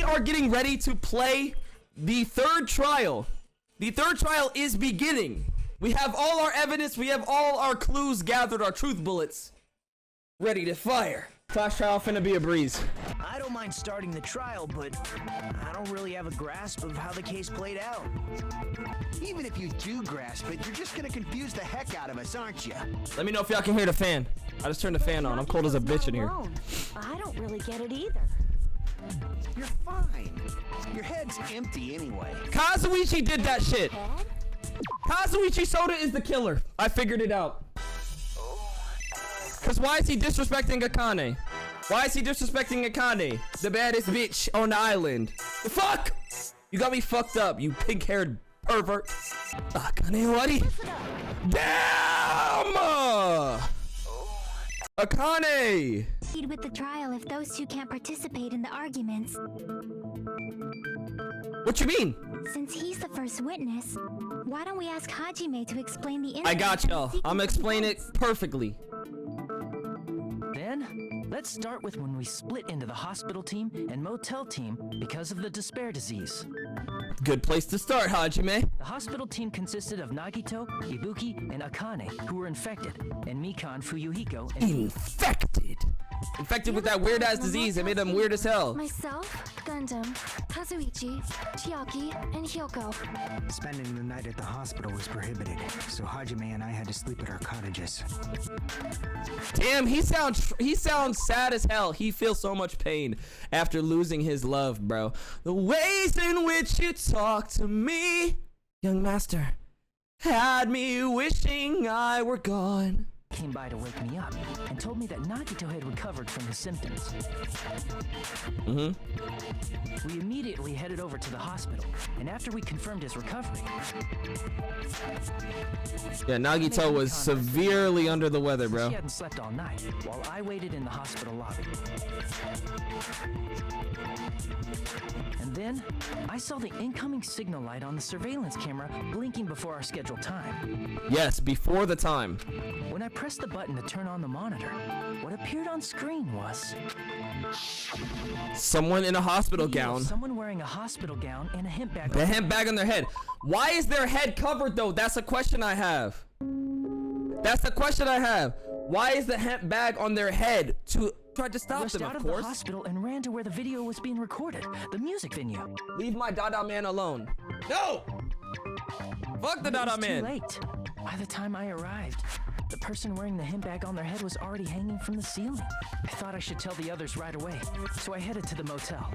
are getting ready to play the third trial. The third trial is beginning. We have all our evidence, we have all our clues gathered, our truth bullets ready to fire. Flash trial finna be a breeze. I don't mind starting the trial, but I don't really have a grasp of how the case played out. Even if you do grasp it, you're just gonna confuse the heck out of us, aren't you? Let me know if y'all can hear the fan. I just turned the fan on. I'm cold as a bitch in here. I don't really get it either. You're fine. Your head's empty anyway. Kazuichi did that shit. Kazuichi Soda is the killer. I figured it out. Cause why is he disrespecting Akane? Why is he disrespecting Akane? The baddest bitch on the island. The fuck? You got me fucked up, you pink-haired pervert. Akane Wari. Damn! Akane! With the trial if those two can't participate in the arguments. What you mean? Since he's the first witness, why don't we ask Hajime to explain the incident? I got y'all. I'm gonna explain it perfectly. Then, let's start with when we split into the hospital team and motel team because of the Dispair Disease. Good place to start, Hajime. The hospital team consisted of Nagito, Ibuki, and Akane, who were infected, and Mikan, Fuyuhiko, and... Infected? Infected with that weird-ass disease that made them weird as hell. Myself, Gundam, Kazuichi, Chiaki, and Hyoko. Spending the night at the hospital was prohibited, so Hajime and I had to sleep at our cottages. Damn, he sounds sad as hell. He feels so much pain after losing his love, bro. The ways in which you talk to me, young master, had me wishing I were gone. Came by to wake me up and told me that Nagito had recovered from his symptoms. We immediately headed over to the hospital, and after we confirmed his recovery... Yeah, Nagito was severely under the weather, bro. She hadn't slept all night, while I waited in the hospital lobby. And then, I saw the incoming signal light on the surveillance camera blinking before our scheduled time. Yes, before the time. When I pressed the button to turn on the monitor, what appeared on screen was... someone in a hospital gown. Someone wearing a hospital gown and a hemp bag. The hemp bag on their head. Why is their head covered, though? That's a question I have. That's the question I have. Why is the hemp bag on their head? To try to stop them, out of of course. the hospital and ran to where the video was being recorded, the music venue. Leave my Dada man alone. No! Fuck the Dada man. Too late. By the time I arrived, the person wearing the hemp bag on their head was already hanging from the ceiling. I thought I should tell the others right away, so I headed to the motel.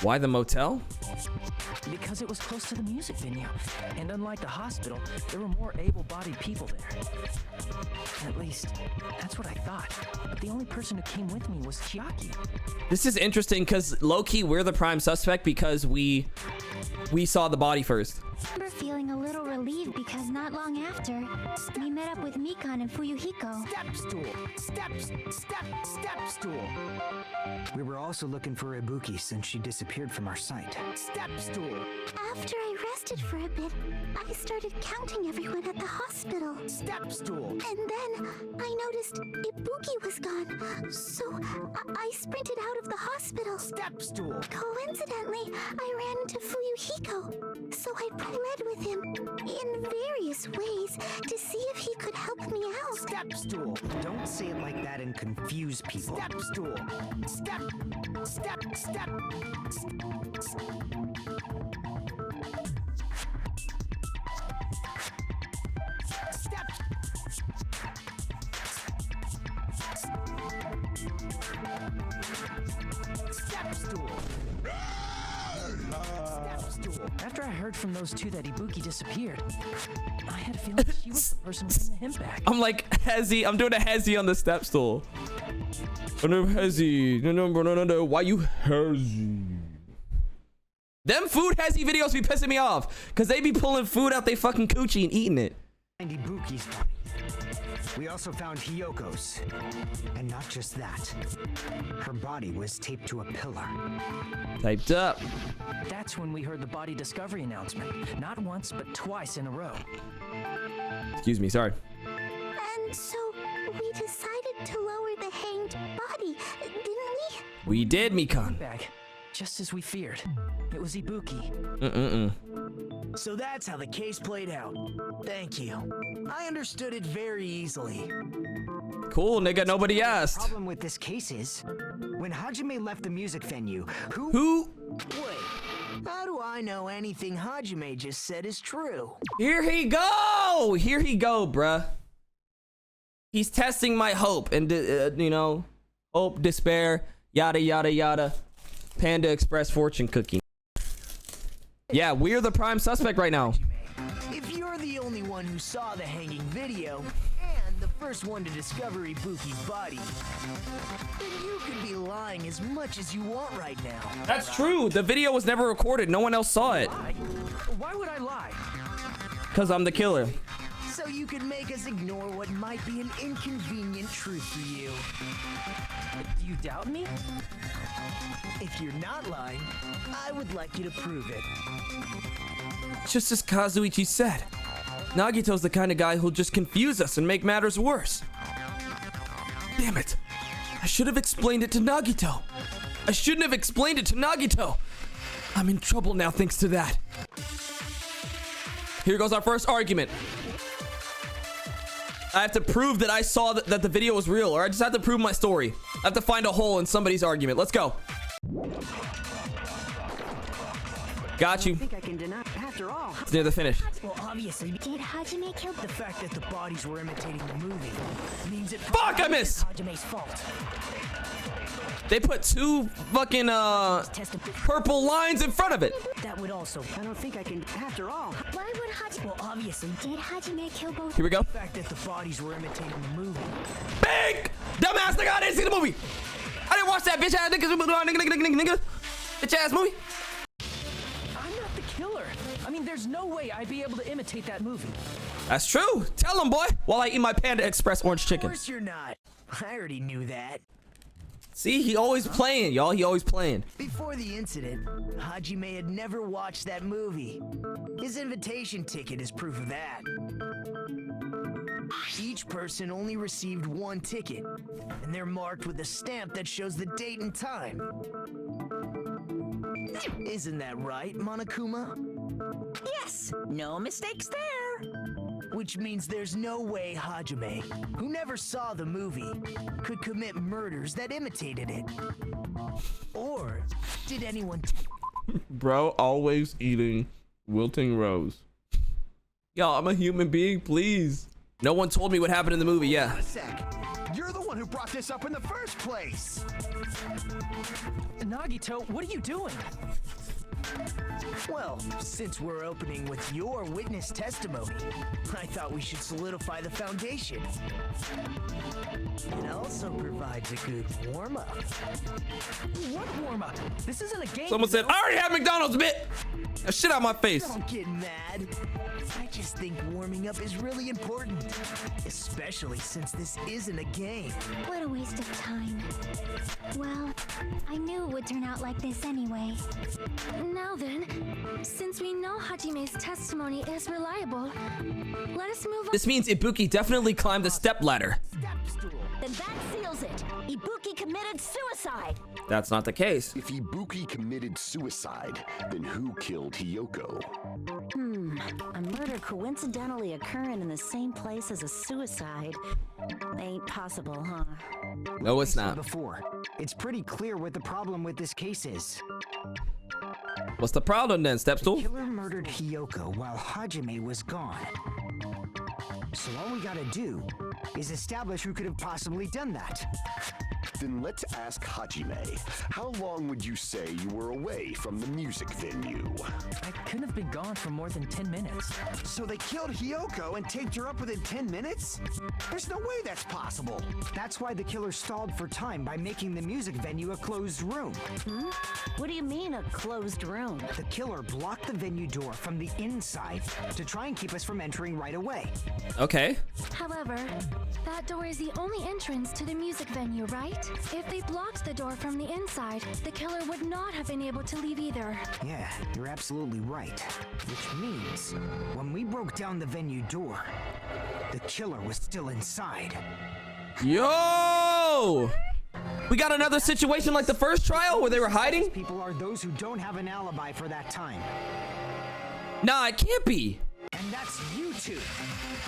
Why the motel? Because it was close to the music venue, and unlike the hospital, there were more able-bodied people there. At least, that's what I thought. But the only person who came with me was Chiaki. This is interesting because low-key we're the prime suspect because we saw the body first. I remember feeling a little relieved because not long after, we met up with Mikan and Fuyuhiko. Step stool. Step stool. We were also looking for Ibuki since she disappeared from our sight. Step stool. After I rested for a bit, I started counting everyone at the hospital. Step stool. And then I noticed Ibuki was gone, so I sprinted out of the hospital. Step stool. Coincidentally, I ran into Fuyuhiko, so I pled with him in various ways to see if he could help me out. Step stool. Don't say it like that and confuse people. Step stool. Step. Step stool. After I heard from those two that Ibuki disappeared, I had a feeling she was the person wearing the hemp bag. I'm like Hezzy. I'm doing a Hezzy on the step stool. No, Hezzy. No. Why you Hezzy? Them food Hezzy videos be pissing me off because they be pulling food out they fucking coochie and eating it. And Ibuki's body. We also found Hyoko's. And not just that. Her body was taped to a pillar. Typed up. That's when we heard the body discovery announcement. Not once, but twice in a row. Excuse me, sorry. And so we decided to lower the hanged body, didn't we? We did, Mikan. Bag, just as we feared. It was Ibuki. So that's how the case played out. Thank you. I understood it very easily. Cool, nigga. Nobody The asked. problem with this case is, when Hajime left the music venue, who? Wait, how do I know anything Hajime just said is true? Here he go. Here he go, bruh. He's testing my hope and, you know, hope, despair, yada, yada, yada. Panda Express fortune cookie. Yeah, we're the prime suspect right now. If you're the only one who saw the hanging video and the first one to discover Ibuki's body, then you could be lying as much as you want right now. That's true. The video was never recorded. No one else saw it. Lie? Why would I lie? Because I'm the killer. So you could make us ignore what might be an inconvenient truth for you. Do you doubt me? If you're not lying, I would like you to prove it. Just as Kazuichi said, Nagito's the kind of guy who'll just confuse us and make matters worse. Damn it. I should have explained it to Nagito. I shouldn't have explained it to Nagito. I'm in trouble now thanks to that. Here goes our first argument. I have to prove that I saw that the video was real, or I just have to prove my story. I have to find a hole in somebody's argument. Let's go. Got you. I think I can deny. After all, It's near the finish. Well, obviously, Did Hajime kill the fact that the bodies were imitating the movie means it Fuck, I missed. Hajime's fault. They put two fucking purple lines in front of it. That would also. I don't think I can. After all, Why would Hajime? Well, obviously, Did Hajime kill both? Here we go. the fact that the bodies were imitating the movie. Big dumbass nigga, I didn't see the movie. I didn't watch that bitch ass nigga. Bitch ass movie. I'm not the killer. I mean, there's no way I'd be able to imitate that movie. That's true. Tell him, boy. While I eat my Panda Express orange Of chicken. course you're not. I already knew that. See, he always playing, y'all. He always playing. Before the incident, Hajime had never watched that movie. His invitation ticket is proof of that. Each person only received one ticket, and they're marked with a stamp that shows the date and time. Isn't that right, Monokuma? Yes, no mistakes there. Which means there's no way Hajime, who never saw the movie, could commit murders that imitated it. Or did anyone... Bro, always eating wilting rose. Yo, I'm a human being, please. No one told me what happened in the movie, yeah. A sec. You're the one who brought this up in the first place. Nagito, what are you doing? Well, since we're opening with your witness testimony, I thought we should solidify the foundation. It also provides a good warm-up. What warm-up? This isn't a game. Someone said, I already have McDonald's, bit. That shit out my face. Don't get mad. I just think warming up is really important, especially since this isn't a game. What a waste of time. Well, I knew it would turn out like this anyway. Now then, since we know Hajime's testimony is reliable, let us move on. This means Ibuki definitely climbed the stepladder. Then that seals it. Ibuki committed suicide. That's not the case. If Ibuki committed suicide, then who killed Hiyoko? A murder coincidentally occurring in the same place as a suicide ain't possible, huh? No, it's I said not. before, it's pretty clear what the problem with this case is. What's the problem then, Stepstool? Killer murdered Hiyoko while Hajime was gone. So all we gotta do is establish who could have possibly done that. Then let's ask Hajime. How long would you say you were away from the music venue? I couldn't have been gone for more than 10 minutes. So they killed Hiyoko and taped her up within 10 minutes? There's no way that's possible. That's why the killer stalled for time by making the music venue a closed room. What do you mean, a closed room? The killer blocked the venue door from the inside to try and keep us from entering right away. Okay. However, that door is the only entrance to the music venue, right? If they blocked the door from the inside, the killer would not have been able to leave either. Yeah, you're absolutely right. Which means, when we broke down the venue door, the killer was still inside. Yo! We got another situation like the first trial where they were hiding? People are those who don't have an alibi for that time. Nah, it can't be. And that's you two.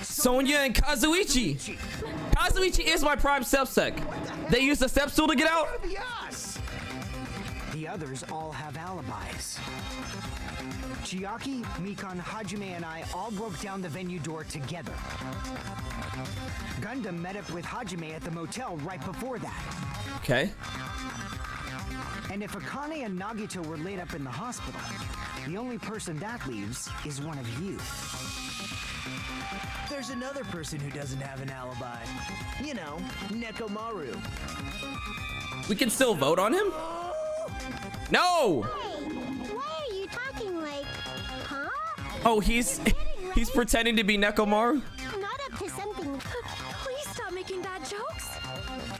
Sonya and Kazuichi. Kazuichi is my prime step sec. They used the step stool to get out? Yes. The others all have alibis. Chiaki, Mikan, Hajime, and I all broke down the venue door together. Gundam met up with Hajime at the motel right before that. Okay. And if Akane and Nagito were laid up in the hospital, the only person that leaves is one of you. There's another person who doesn't have an alibi. You know, Nekomaru. We can still vote on him? No! Hey, why are you talking like, huh? Oh, he's pretending to be Nekomaru? Not up to something. Please stop making bad jokes.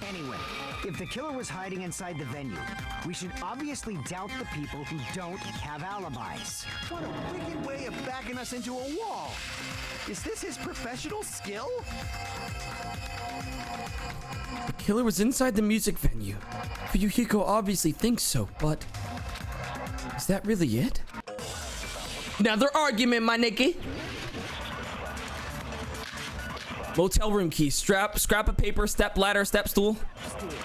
Anyway, if the killer was hiding inside the venue, we should obviously doubt the people who don't have alibis. What a wicked way of backing us into a wall. Is this his professional skill? The killer was inside the music venue. Fuyuhiko obviously thinks so, but is that really it? Another argument, my nigga. Motel room key, scrap of paper, step ladder, step stool,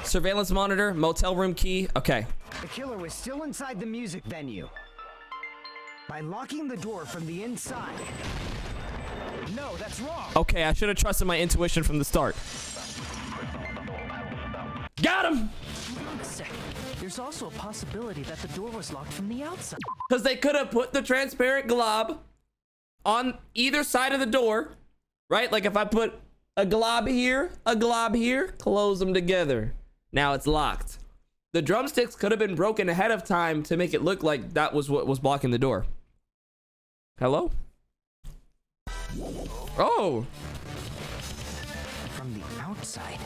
surveillance monitor, motel room key. Okay. The killer was still inside the music venue. By locking the door from the inside. No, that's wrong. Okay, I should have trusted my intuition from the start. Got him! Wait a second. There's also a possibility that the door was locked from the outside. Because they could have put the transparent glob on either side of the door, right? Like if I put a glob here, close them together. Now it's locked. The drumsticks could have been broken ahead of time to make it look like that was what was blocking the door. Hello? Oh! From the outside?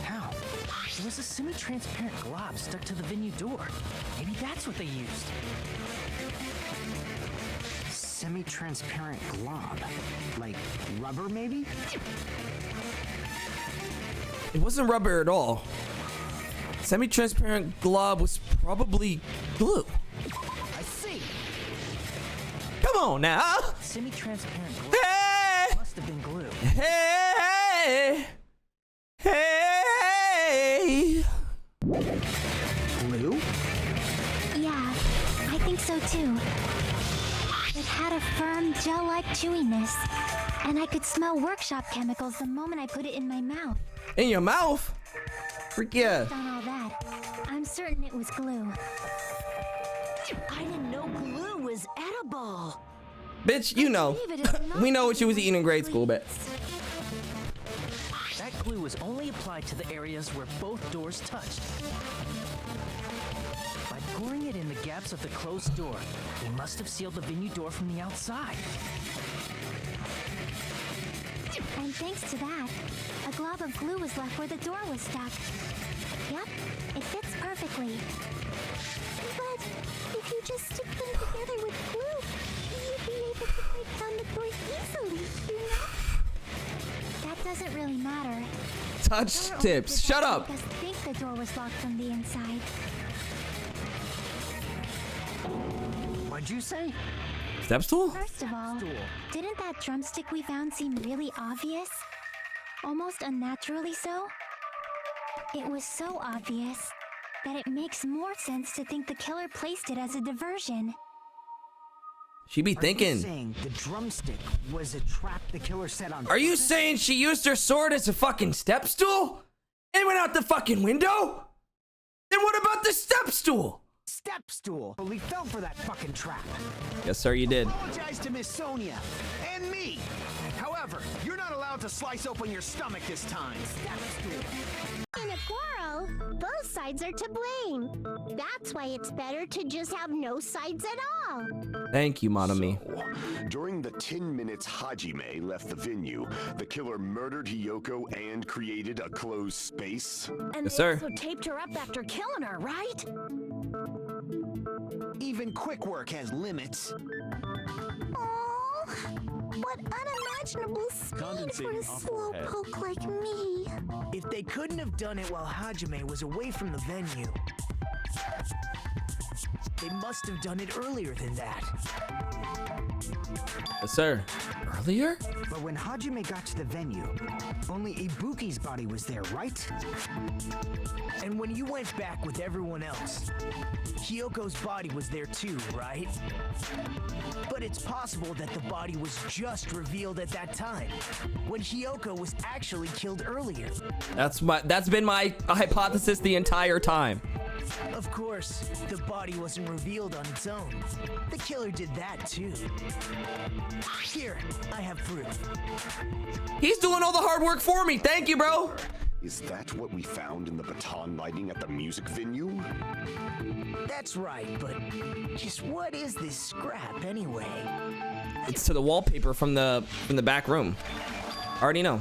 How? There was a semi-transparent glob stuck to the venue door. Maybe that's what they used. Semi-transparent glob. Like rubber, maybe? It wasn't rubber at all. Semi-transparent glob was probably glue. I see. Come on now! Semi-transparent glob Hey! must have been glue. Hey! Hey! Glue? Yeah, I think so too. It had a firm, gel-like chewiness, and I could smell workshop chemicals the moment I put it in my mouth. In your mouth? Freak yeah. Based on all that, I'm certain it was glue. I didn't know glue was edible. Bitch, you know. Believe it is not We know what you was eating in grade school, but That glue was only applied to the areas where both doors touched. By pouring it in the gaps of the closed door, they must have sealed the venue door from the outside. And thanks to that, a glob of glue was left where the door was stuck. Yep, it fits perfectly. But if you just stick them together with glue, you'd be able to break down the door easily, you know? That doesn't really matter. touch Door tips. only Shut up. Because think the door was locked from the inside. What'd you say? Step stool? First of all, didn't that drumstick we found seem really obvious? Almost unnaturally so? It was so obvious that it makes more sense to think the killer placed it as a diversion. She be Are you thinking. saying the drumstick was a trap the killer set on? Are you purpose? saying she used her sword as a fucking step stool? And went out the fucking window? Then what about the step stool? Step stool. Totally fell for that fucking trap. Yes, sir, you did. Apologize to Miss Sonia and me. However, you're not allowed to slice open your stomach this time. In a quarrel, both sides are to blame. That's why it's better to just have no sides at all. Thank you, Monami. During the 10 minutes Hajime left the venue, the killer murdered Hiyoko and created a closed space. And Yes, they sir. also taped her up after killing her, right? Even quick work has limits. Oh, What unimaginable speed for a slowpoke like me. If they couldn't have done it while Hajime was away from the venue, they must have done it earlier than that. Yes, sir. Earlier? But when Hajime got to the venue, only Ibuki's body was there, right? And when you went back with everyone else, Hyoko's body was there too, right? But it's possible that the body was just revealed at that time, when Hyoko was actually killed earlier. That's been my hypothesis the entire time. Of course, the body wasn't revealed on its own. The killer did that too. Here, I have proof. He's doing all the hard work for me. Thank you, bro. Is that what we found in the baton lighting at the music venue? That's right, but just what is this scrap anyway? It's to the wallpaper from the back room. I already know.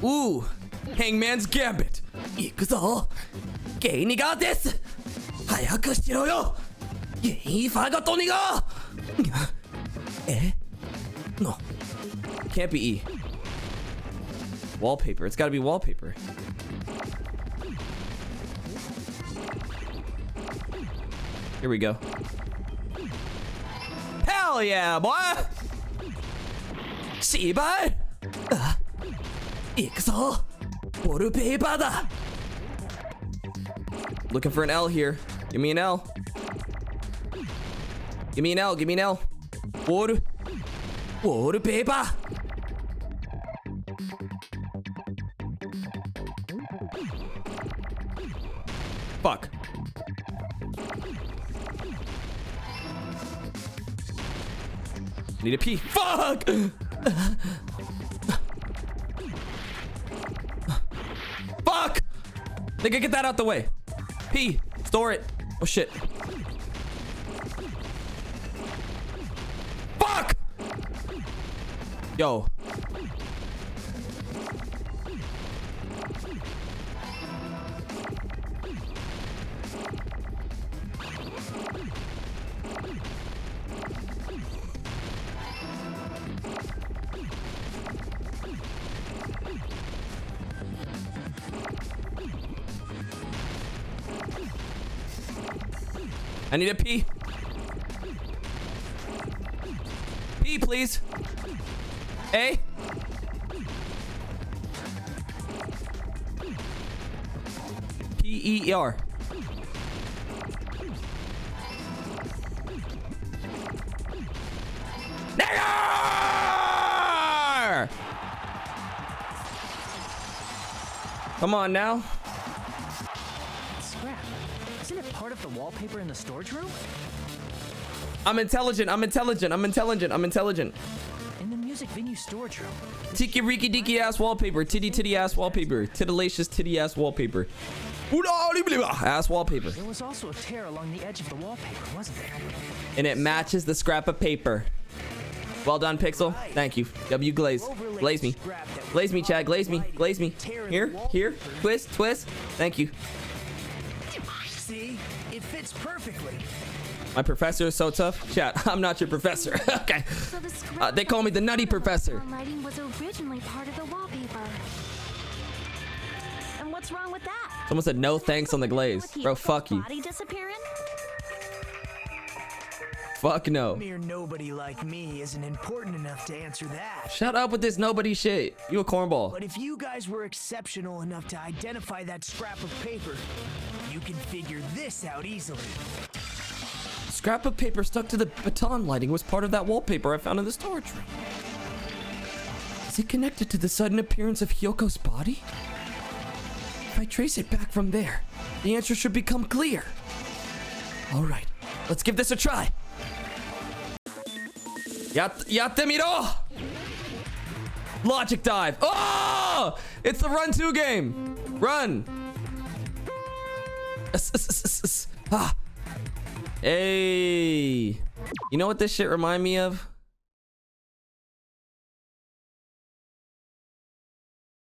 Ooh, Hangman's Gambit. Ikuzo. Geiniga desu. Hayaku shiro yo. Gei fagato ni ga. Eh? No. Can't be E. Wallpaper. It's got to be wallpaper. Here we go. Hell yeah, boy! Shibai! Ikuzo! Wallpaper da! Looking for an L here. Give me an L. Give me an L. Give me an L. Wallpaper! Fuck. Need a pee. Fuck! Fuck! Nigga, get that out the way. Pee. Store it. Oh shit. Fuck! Yo. I need a pee. Pee, please. A. P-E-R. Nigger! Come on now. Scrap. Isn't it part of the wallpaper in the storage room? I'm intelligent. I'm intelligent. I'm intelligent. I'm intelligent. In the music venue storage room. Tiki Riki Diki ass wallpaper. Titty Titty ass wallpaper. Titillacious Titty ass wallpaper. Ass wallpaper. There was also a tear along the edge of the wallpaper, wasn't there? And it matches the scrap of paper. Well done, Pixel. Thank you. W glaze. Glaze me. Glaze me, Chad. Glaze me. Glaze me. Here. Here. Twist. Twist. Thank you. See? It fits perfectly. My professor is so tough. Chat, I'm not your professor. Okay. So the scrap They call me the nutty professor. lighting was originally part of the wallpaper. And what's wrong with that? Someone said no thanks on the glaze. Bro, fuck you. Body disappearing? Fuck no. Mere nobody like me isn't important enough to answer that. Shut up with this nobody shit. You a cornball. But if you guys were exceptional enough to identify that scrap of paper, you can figure this out easily. Scrap of paper stuck to the baton lighting was part of that wallpaper I found in the storage room. Is it connected to the sudden appearance of Hyoko's body? If I trace it back from there, the answer should become clear. Alright, let's give this a try. Yatte miro! Logic dive. Oh! It's the Run 2 game. Run. Ah. Hey. You know what this shit remind me of?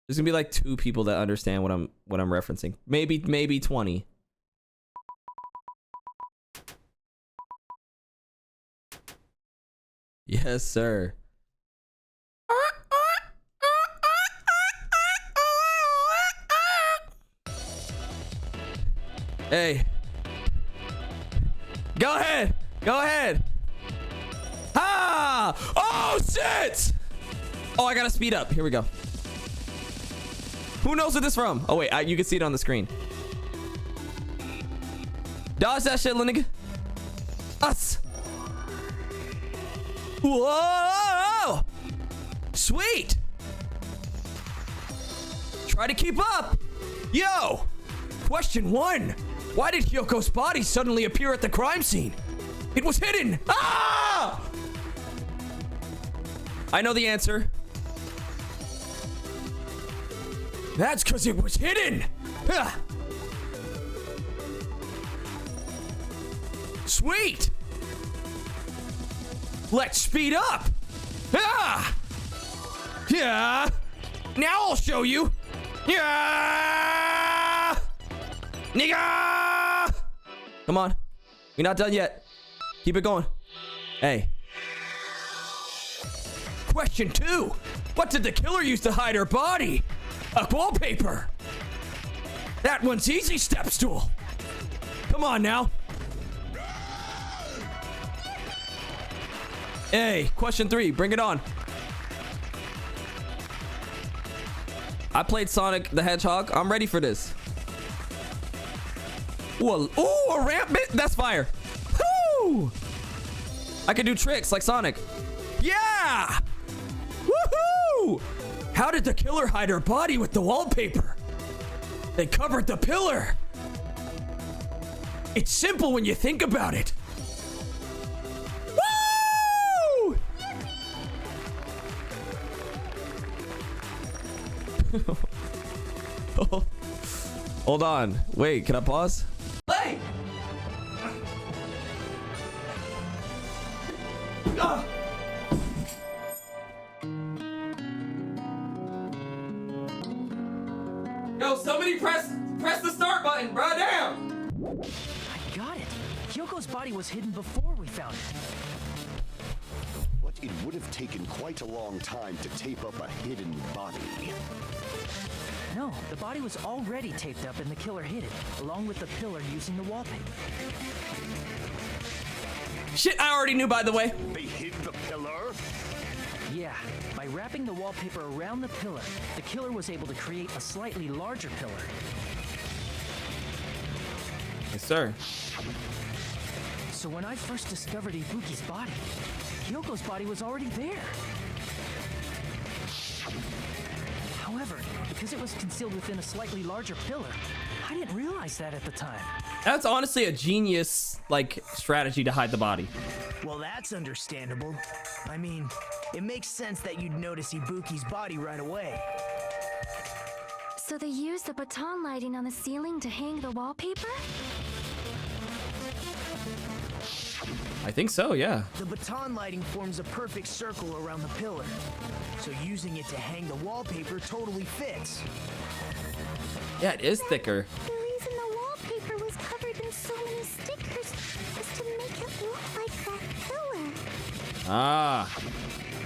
There's gonna be like 2 people that understand what I'm referencing. Maybe 20. Yes, sir. Hey. Go ahead. Go ahead. Ah! Oh, shit! Oh, I gotta speed up. Here we go. Who knows what this from? Oh, wait. You can see it on the screen. Dodge that shit, little nigga. Us. Whoa! Sweet. Try to keep up. Yo! Question 1. Why did Hyoko's body suddenly appear at the crime scene? It was hidden. Ah! I know the answer. That's because it was hidden. Ah. Sweet. Let's speed up. Ah! Yeah. Now I'll show you. Yeah. Nigga. Come on. We're not done yet. Keep it going. Hey. Question 2. What did the killer use to hide her body? A wallpaper. That one's easy, step stool. Come on now. Hey, question 3. Bring it on. I played Sonic the Hedgehog. I'm ready for this. Ooh, a ramp bit? That's fire. Woo! I can do tricks like Sonic. Yeah! Woohoo! How did the killer hide her body with the wallpaper? They covered the pillar. It's simple when you think about it. Woo! Oh. Hold on. Wait, can I pause? Play! Yo, somebody press the start button, bro. Damn! I got it. Hyoko's body was hidden before we found it. But it would have taken quite a long time to tape up a hidden body. No, the body was already taped up and the killer hid it, along with the pillar using the wallpaper. Shit, I already knew, by the way. They hid the pillar? Yeah, by wrapping the wallpaper around the pillar, the killer was able to create a slightly larger pillar. Yes, sir. So when I first discovered Ibuki's body, Hyoko's body was already there. However, because it was concealed within a slightly larger pillar, I didn't realize that at the time. That's honestly a genius, like, strategy to hide the body. Well, that's understandable. I mean, it makes sense that you'd notice Ibuki's body right away. So they used the baton lighting on the ceiling to hang the wallpaper? I think so, yeah. The baton lighting forms a perfect circle around the pillar. So using it to hang the wallpaper totally fits. Yeah, it is thicker. The reason the wallpaper was covered in so many stickers was to make it look like that pillar. Ah.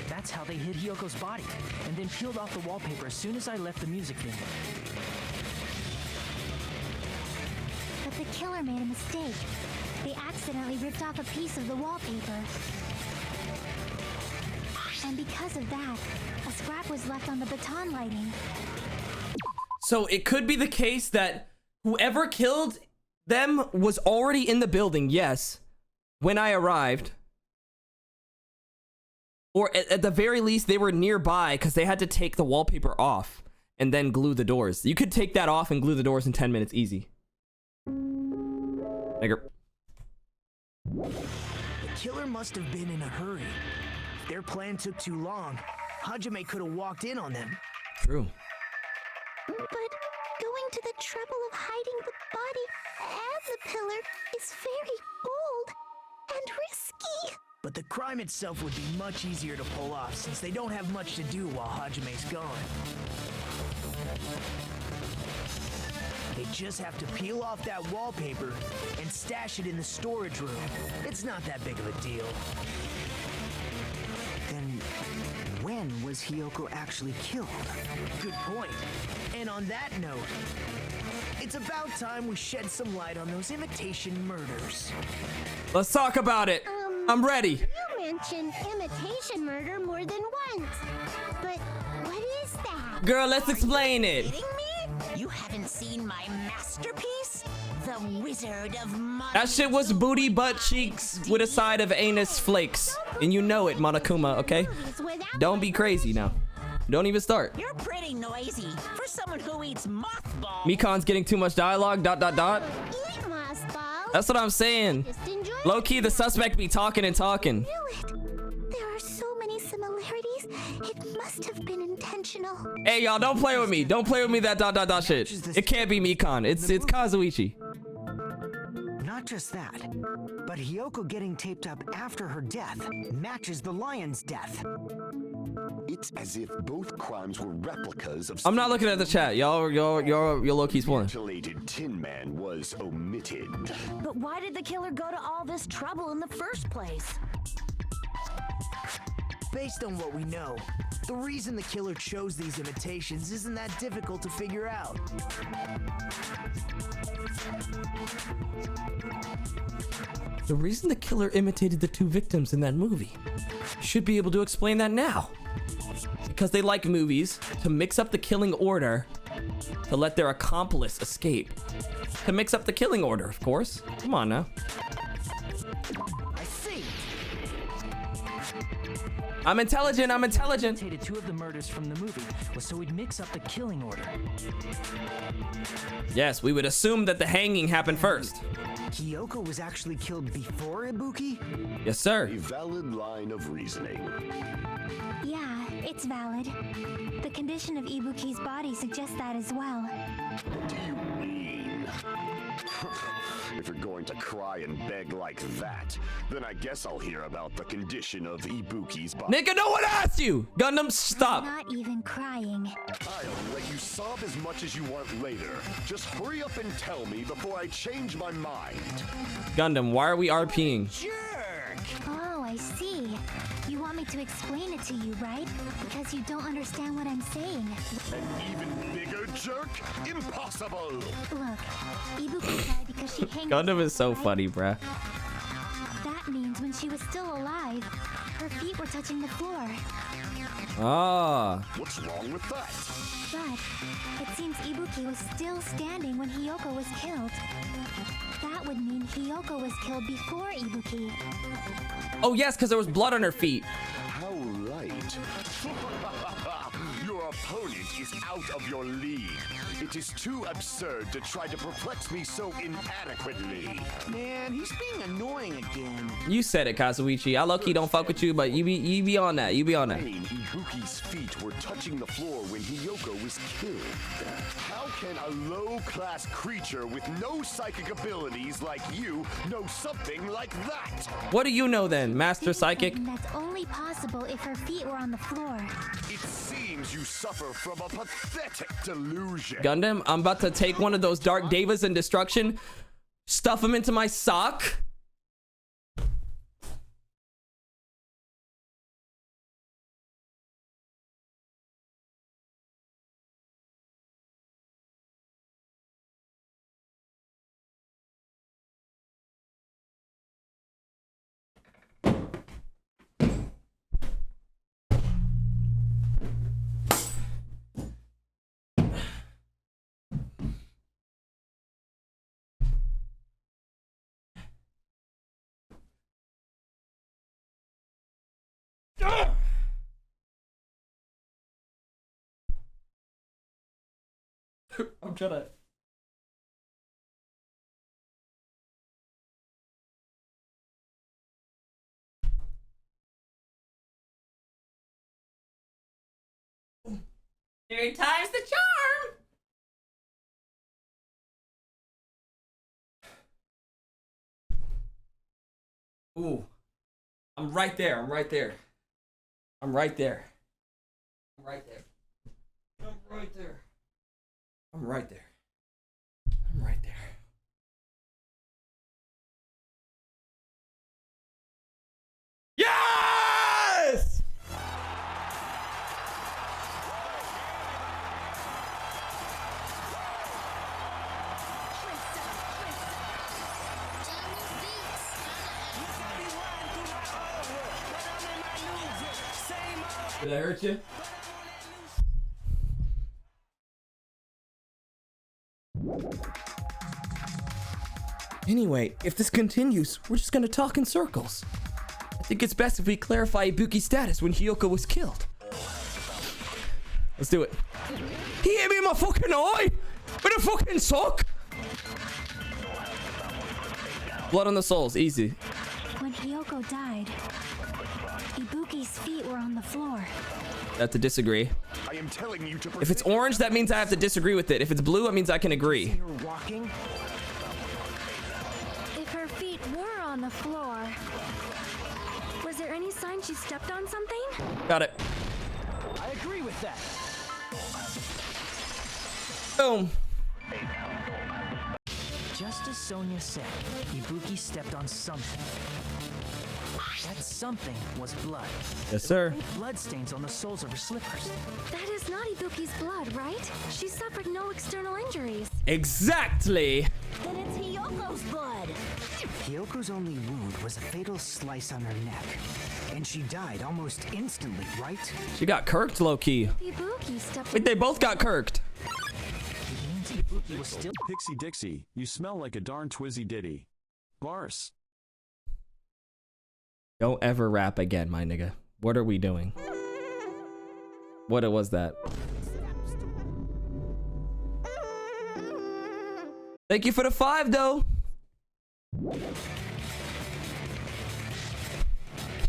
That's how they hid Hyoko's body, and then peeled off the wallpaper as soon as I left the music venue. But the killer made a mistake. They accidentally ripped off a piece of the wallpaper. And because of that, a scrap was left on the baton lighting. So it could be the case that whoever killed them was already in the building, yes, when I arrived. Or at the very least, they were nearby because they had to take the wallpaper off and then glue the doors. You could take that off and glue the doors in 10 minutes, easy. Nigger. The killer must have been in a hurry. If their plan took too long, Hajime could have walked in on them. True. But going to the trouble of hiding the body and the pillar is very bold and risky. But the crime itself would be much easier to pull off since they don't have much to do while Hajime's gone. They just have to peel off that wallpaper and stash it in the storage room. It's not that big of a deal. when was Hiyoko actually killed? Good point. And on that note, it's about time we shed some light on those imitation murders. Let's talk about it. I'm ready. You mentioned imitation murder more than once. But what is that? Girl, let's explain it. Kidding me? You haven't seen my masterpiece? The Wizard of Monokuma. That shit was booty butt cheeks with a side of anus flakes. And you know it, Monokuma, okay? Don't be crazy now. Don't even start. You're pretty noisy for someone who eats mothballs. Mikan's getting too much dialogue, ... Eat mothballs. That's what I'm saying. Just enjoy Low key, the suspect be talking and talking. Knew it. There are so many similarities. It must have been intentional. Hey, y'all, don't play with me. Don't play with me that ... shit. It can't be Mikan. It's Kazuichi. Not just that, but Hiyoko getting taped up after her death matches the lion's death. It's as if both crimes were replicas of. I'm not looking at the chat. You're low-key spoiling. Mutilated Tin Man was omitted. But why did the killer go to all this trouble in the first place? Based on what we know, the reason the killer chose these imitations isn't that difficult to figure out. The reason the killer imitated the two victims in that movie. Should be able to explain that now. Because they like movies to mix up the killing order to let their accomplice escape. To mix up the killing order, of course. Come on now. I see. I'm intelligent. I'm intelligent. Imitated two of the murders from the movie was so we'd mix up the killing order. Yes, we would assume that the hanging happened first. Hiyoko was actually killed before Ibuki? Yes, sir. A valid line of reasoning. Yeah, it's valid. The condition of Ibuki's body suggests that as well. What do you mean? If you're going to cry and beg like that, then I guess I'll hear about the condition of Ibuki's body. Nigga, no one asked you. Gundam, stop. Not even crying. I'll let you sob as much as you want later. Just hurry up and tell me before I change my mind. Gundam, why are we RPing? Jerk! Oh, I see. You want me to explain it to you, right? Because you don't understand what I'm saying. An even bigger jerk? Impossible! Look, Ibuki died because she hanged Gundam is so herself, right? funny, bruh. That means when she was still alive, her feet were touching the floor. Ah. What's wrong with that? But it seems Ibuki was still standing when Hiyoko was killed. That would mean Hiyoko was killed before Ibuki. Oh, yes, because there was blood on her feet. How right. Your opponent is out of your league. It is too absurd to try to perplex me so inadequately. Man, he's being annoying again. You said it, Kazuichi. I low-key don't fuck with you, but you be on that. You be on that. Ibuki's feet were touching the floor when Hiyoko was killed. How can a low-class creature with no psychic abilities like you know something like that? What do you know then, Master Psychic? And that's only possible if her feet were on the floor. It seems you suffer from a pathetic delusion. Gundam, I'm about to take one of those Dark Devas and Destruction, stuff them into my sock. I'm trying to. Third time's the charm. Ooh, I'm right there. I'm right there. I'm right there. I'm right there. I'm right there. I'm right there. I'm right there. Yes! Did I hurt you? Anyway, if this continues, we're just gonna talk in circles. I think it's best if we clarify Ibuki's status when Hiyoko was killed. Let's do it. He hit me in my fucking eye with a fucking sock. Blood on the souls, easy. When Hiyoko died, Ibuki's feet were on the floor. I have to disagree. I am telling you to. If it's orange, that means I have to disagree with it. If it's blue, that means I can agree. You're walking? If her feet were on the floor, was there any sign she stepped on something? Got it. I agree with that. Boom. Just as Sonia said, Ibuki stepped on something. That something was blood. Yes, sir. Bloodstains on the soles of her slippers. That is not Ibuki's blood, right? She suffered no external injuries. Exactly. Then it's Hiyoko's blood. Hyoko's only wound was a fatal slice on her neck. And she died almost instantly, right? She got kirked, low-key. Ibuki stepped Wait, they both got kirked. It means Ibuki was still. Pixie Dixie, you smell like a darn twizzy ditty. Bars. Don't ever rap again, my nigga. What are we doing? What was that? Thank you for the 5, though. Which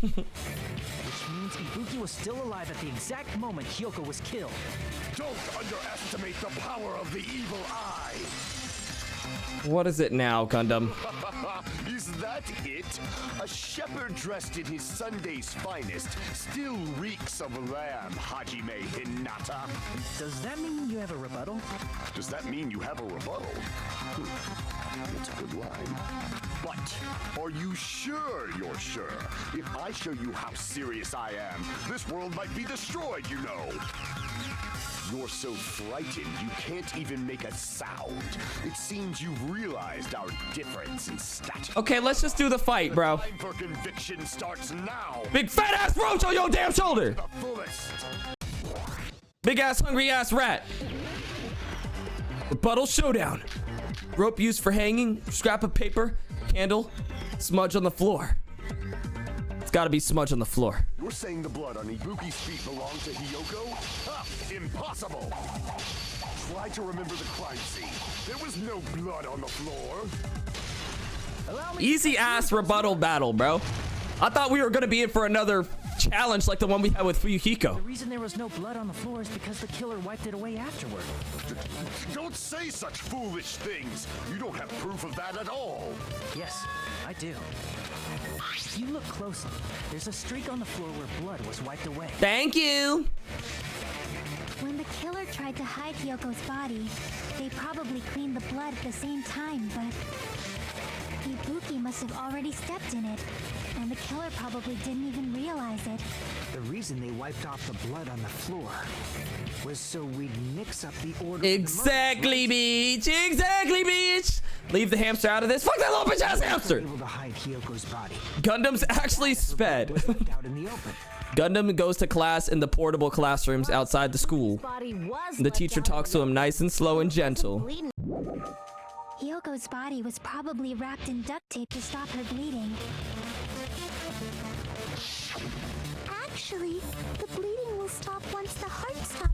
means Ibuki was still alive at the exact moment Hiyoko was killed. Don't underestimate the power of the evil eye. What is it now, Gundam? Is that it? A shepherd dressed in his Sunday's finest still reeks of lamb, Hajime Hinata. Does that mean you have a rebuttal? Does that mean you have a rebuttal? That's a good line. But are you sure you're sure? If I show you how serious I am, this world might be destroyed, you know. You're so frightened you can't even make a sound. It seems you've realized our difference in stature. Okay, let's just do the fight, bro. Time for conviction starts now. Big fat ass roach on your damn shoulder. The fullest. Big ass hungry ass rat. Rebuttal showdown. Rope used for hanging, scrap of paper, candle, smudge on the floor. It's gotta be smudge on the floor. You're saying the blood on Ibuki's feet belonged to Hiyoko? Ha! Impossible! Try to remember the crime scene. There was no blood on the floor. Easy ass rebuttal battle, bro. I thought we were gonna be in for another challenge like the one we had with Fuyuhiko. The reason there was no blood on the floor is because the killer wiped it away afterward. Don't say such foolish things. You don't have proof of that at all. Yes, I do. If you look closely, there's a streak on the floor where blood was wiped away. Thank you. When the killer tried to hide Hyoko's body, they probably cleaned the blood at the same time, but Ibuki must have already stepped in it, and the killer probably didn't even realize it. The reason they wiped off the blood on the floor was so we'd mix up the order. Exactly, bitch. Exactly, bitch. Leave the hamster out of this. Fuck that little bitch ass hamster. Able to hide Hyoko's body. Gundam's actually sped. Was left out in the open. Gundam goes to class in the portable classrooms outside the school. The teacher talks to him nice and slow and gentle. Hyoko's body was probably wrapped in duct tape to stop her bleeding. Actually, the bleeding will stop once the heart stops.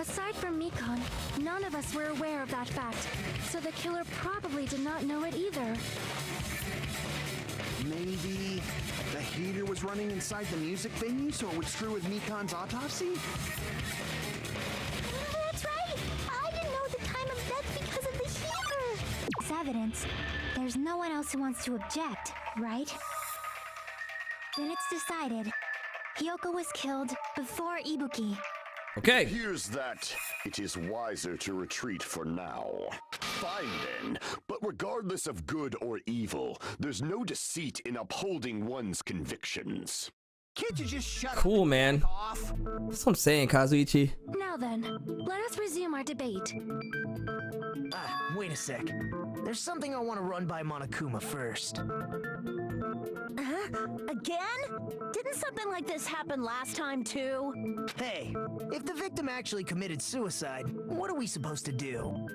Aside from Mikan, none of us were aware of that fact, so the killer probably did not know it either. Maybe the heater was running inside the music venue so it would screw with Mikan's autopsy? That's right! I didn't know the time of death because of the heater! It's evidence. There's no one else who wants to object, right? Then it's decided. Hiyoko was killed before Ibuki. Okay. Here's that. It is wiser to retreat for now. Fine then. But regardless of good or evil, there's no deceit in upholding one's convictions. Can't you just shut Cool, up man. off? That's what I'm saying, Kazuichi. Now then, let us resume our debate. Wait a sec. There's something I want to run by Monokuma first. Again? Didn't something like this happen last time too? Hey, if the victim actually committed suicide, what are we supposed to do?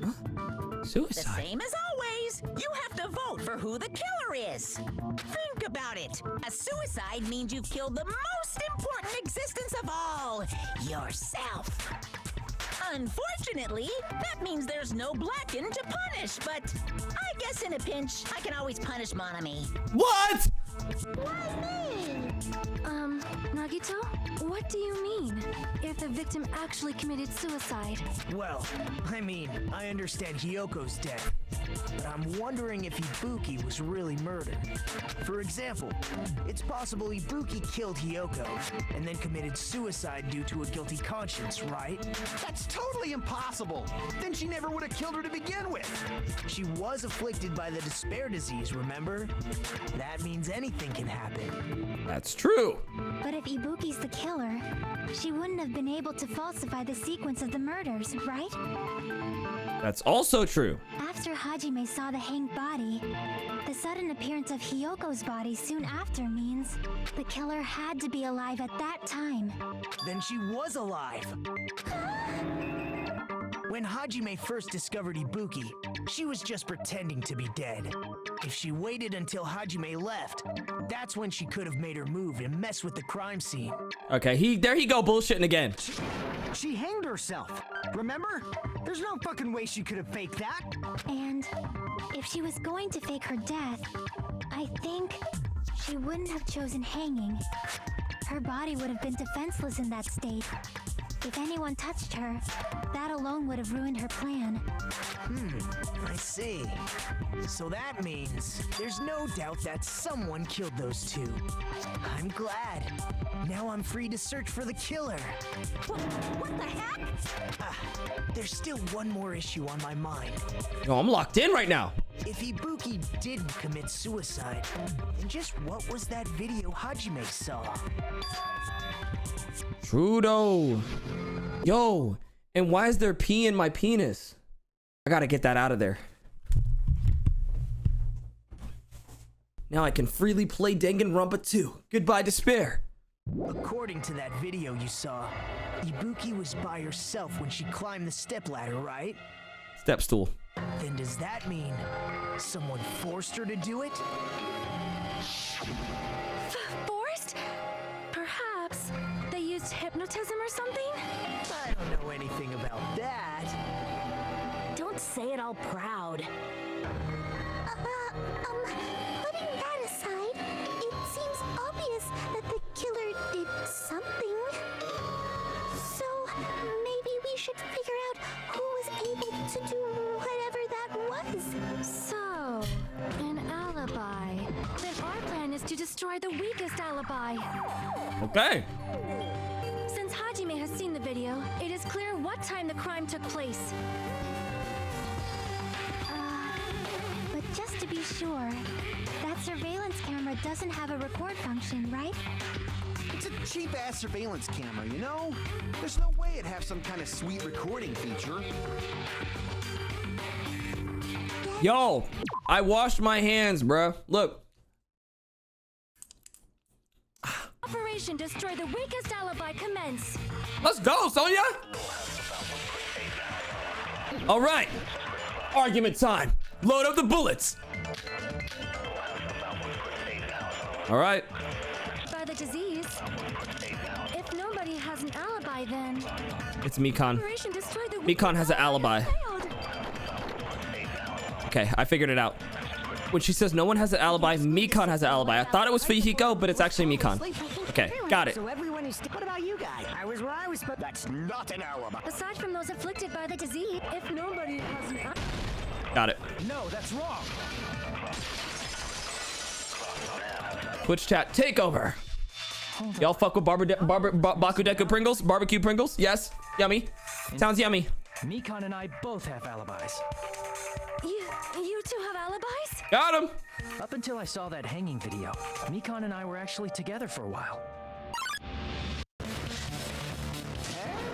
The Suicide. same as always. You have to vote for who the killer is. Think about it. A suicide means you've killed the most important existence of all, yourself. Unfortunately, that means there's no Blacken to punish, but I guess in a pinch, I can always punish Monami. What? Nagito, what do you mean? If the victim actually committed suicide? Well, I mean, I understand Hyoko's death, but I'm wondering if Ibuki was really murdered. For example, it's possible Ibuki killed Hyoko and then committed suicide due to a guilty conscience, right? That's totally impossible. Then she never would have killed her to begin with. She was afflicted by the Dispair Disease, remember? That means anything can happen. That's true. But if Ibuki's the killer, she wouldn't have been able to falsify the sequence of the murders, right? That's also true. After Hajime saw the hanged body, the sudden appearance of Hyoko's body soon after means the killer had to be alive at that time. Then she was alive. When Hajime first discovered Ibuki, she was just pretending to be dead. If she waited until Hajime left, that's when she could have made her move and mess with the crime scene. Okay, there he go bullshitting again. She hanged herself. Remember? There's no fucking way she could have faked that. And if she was going to fake her death, I think she wouldn't have chosen hanging. Her body would have been defenseless in that state. If anyone touched her, that alone would have ruined her plan. I see. So that means there's no doubt that someone killed those two. I'm glad. Now I'm free to search for the killer. What the heck? There's still one more issue on my mind. Yo, I'm locked in right now. If Ibuki did commit suicide, then just what was that video Hajime saw? Trudeau. Yo, and why is there pee in my penis? I gotta get that out of there. Now I can freely play Danganronpa 2. Goodbye, Despair. According to that video you saw, Ibuki was by herself when she climbed the stepladder, right? Step stool. Then does that mean someone forced her to do it? Forced? Perhaps they used hypnotism or something? I don't know anything about that. Don't say it all proud. Putting that aside, it seems obvious that the killer did something. So maybe we should figure out who was able to do whatever that was. So, an alibi. Then our plan is to destroy the weakest alibi. Okay. Since Hajime has seen the video, it is clear what time the crime took place. But just to be sure, that surveillance camera doesn't have a record function, right? It's a cheap-ass surveillance camera, you know? There's no way it'd have some kind of sweet recording feature. Yo, I washed my hands, bruh. Look. Operation Destroy the Weakest Alibi commence. Let's go, Sonya. All right. Argument time. Load up the bullets. All right. By the disease. If nobody has an alibi, then It's Mikan. Operation Destroy the Mikan has an alibi. failed. Okay, I figured it out. When she says no one has an alibi, Mikan has an alibi. I thought it was Fujihiko, but it's actually Mikan. Okay, got it. So everyone is. What about you guys? I was where I was. That's not an alibi. Aside from those afflicted by the disease, if nobody has an alibi. Got it. No, that's wrong. Twitch chat takeover. Y'all fuck with Bakudeku Pringles? Barbecue Pringles? Yes. Yummy. Sounds yummy. Mikan and I both have alibis. You two have alibis? Got him. Up until I saw that hanging video, Mikan and I were actually together for a while.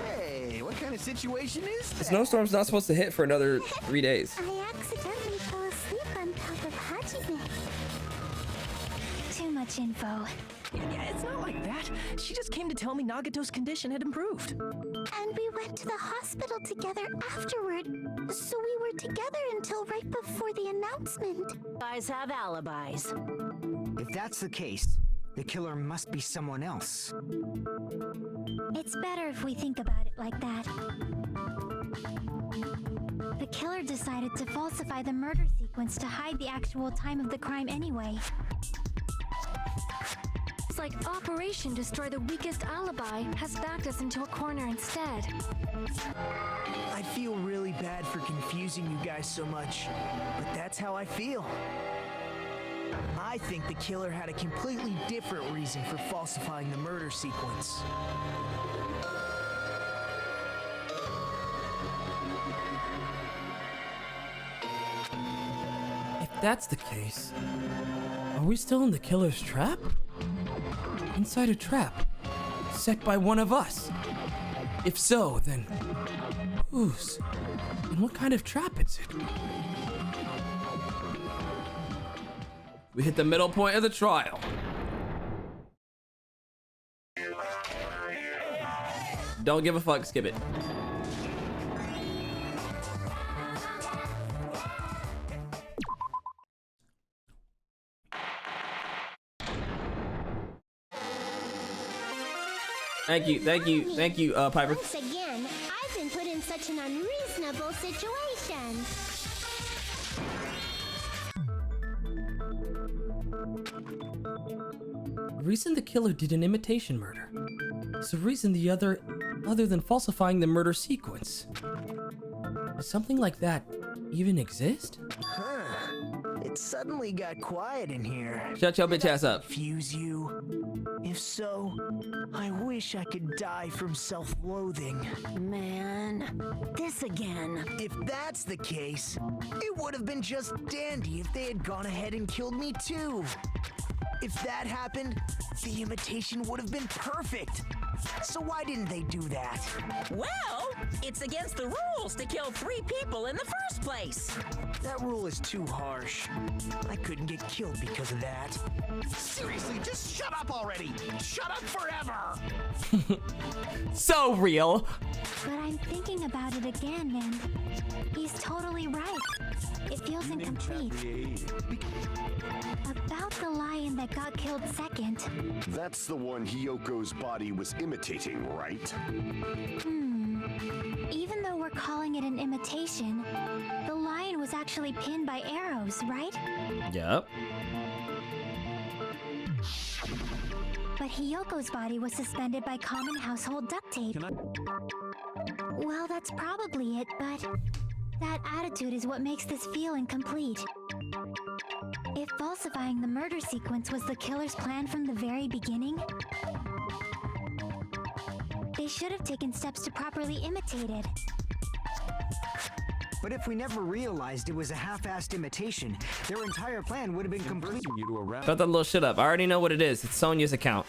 Hey, what kind of situation is The that? snowstorm's not supposed to hit for another 3 days. I accidentally fell asleep on top of Hajime. Too much info. Yeah, it's not like that. She just came to tell me Nagato's condition had improved. And we went to the hospital together afterward. So we were together until right before the announcement. Guys have alibis. If that's the case, the killer must be someone else. It's better if we think about it like that. The killer decided to falsify the murder sequence to hide the actual time of the crime anyway. It's like Operation Destroy the Weakest Alibi has backed us into a corner instead. I feel really bad for confusing you guys so much, but that's how I feel. I think the killer had a completely different reason for falsifying the murder sequence. If that's the case, are we still in the killer's trap? Inside a trap set by one of us? If so, then whose? And what kind of trap is it? We hit the middle point of the trial. Don't give a fuck, skip it. Thank you, Piper. Once again, I've been put in such an unreasonable situation. The reason the killer did an imitation murder is the reason the other than falsifying the murder sequence. Does something like that even exist? Huh. It suddenly got quiet in here. Shut your bitch ass up. Confuse you? If so, I wish I could die from self-loathing. Man, this again. If that's the case, it would have been just dandy if they had gone ahead and killed me too. If that happened, the imitation would have been perfect. So why didn't they do that? Well, it's against the rules to kill 3 people in the first place. That rule is too harsh. I couldn't get killed because of that. Seriously, just shut up already! Shut up forever! So real. But I'm thinking about it again, and he's totally right. It feels incomplete. About the lion that got killed second. That's the one Hyoko's body was imitating, right? Even though we're calling it an imitation, the lion was actually pinned by arrows, right? Yep. But Hyoko's body was suspended by common household duct tape. Well, that's probably it, but that attitude is what makes this feel incomplete. If falsifying the murder sequence was the killer's plan from the very beginning, they should have taken steps to properly imitate it. But if we never realized it was a half-assed imitation, their entire plan would have been complete. Shut that little shit up. I already know what it is. It's Sonya's account.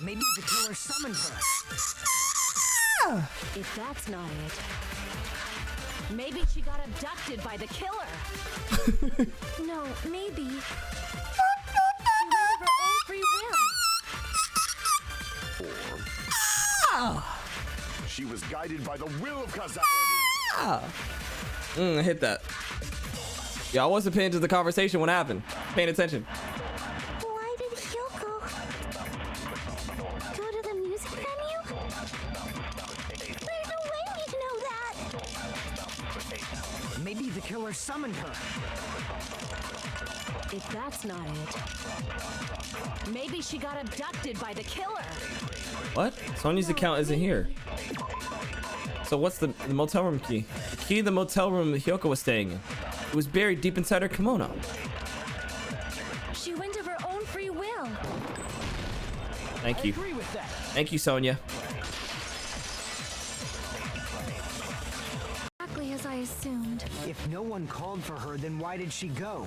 Maybe the killer summoned her. If that's not it, maybe she got abducted by the killer. No, maybe. She went of her own free will. She was guided by the will of causality. I hit that. Yeah, I wasn't paying to the conversation. What happened? Paying attention. Why did Hyoko go to the music venue? There's no way we'd know that. Maybe the killer summoned her. If that's not it, maybe she got abducted by the killer. What? Sonya's account isn't here. So what's the motel room key? The key to the motel room Hyoko was staying in. It was buried deep inside her kimono. She went of her own free will. Thank you. I agree with that. Thank you, Sonia. Exactly as I assumed. If no one called for her, then why did she go?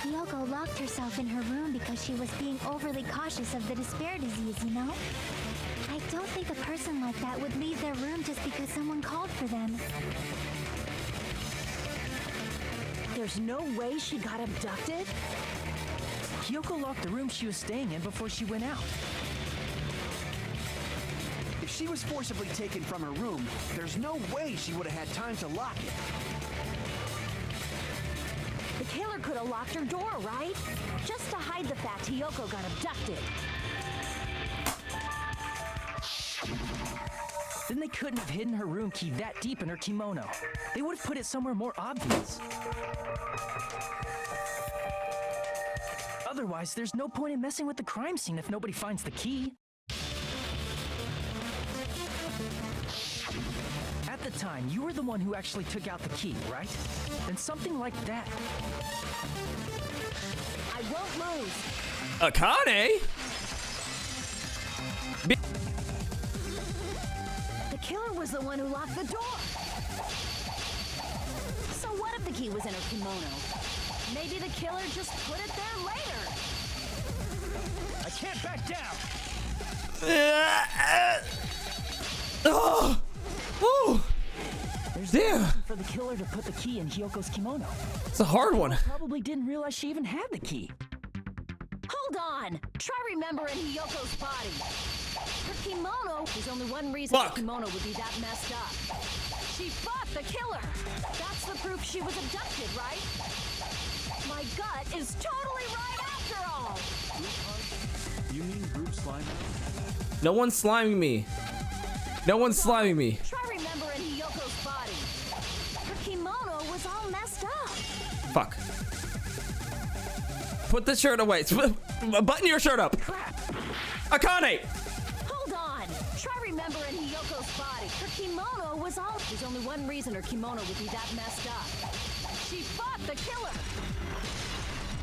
Yoko locked herself in her room because she was being overly cautious of the Dispair Disease, you know? I don't think a person like that would leave their room just because someone called for them. There's no way she got abducted? Hyoko locked the room she was staying in before she went out. If she was forcibly taken from her room, there's no way she would have had time to lock it. The killer could have locked her door, right? Just to hide the fact Hyoko got abducted. Then they couldn't have hidden her room key that deep in her kimono. They would have put it somewhere more obvious. Otherwise, there's no point in messing with the crime scene if nobody finds the key. At the time, you were the one who actually took out the key, right? Then something like that. I won't lose. Akane? The killer was the one who locked the door. So what if the key was in her kimono? Maybe the killer just put it there later. I can't back down. Oh! Oh! There's Damn. no reason for the killer to put the key in Hyoko's kimono. It's a hard one. Probably didn't realize she even had the key. Hold on. Try remembering Hyoko's body. Her kimono, there's only one reason her kimono would be that messed up. She fought the killer. That's the proof she was abducted, right? My gut is totally right after all. You mean group slime? No one's sliming me. No one's sliming me. Try remembering Hyoko's body. Her kimono was all messed up. Fuck. Put the shirt away. Button your shirt up. Akane! Hold on. Try remembering Hyoko's body. Her kimono was all... There's only one reason her kimono would be that messed up. She fought the killer.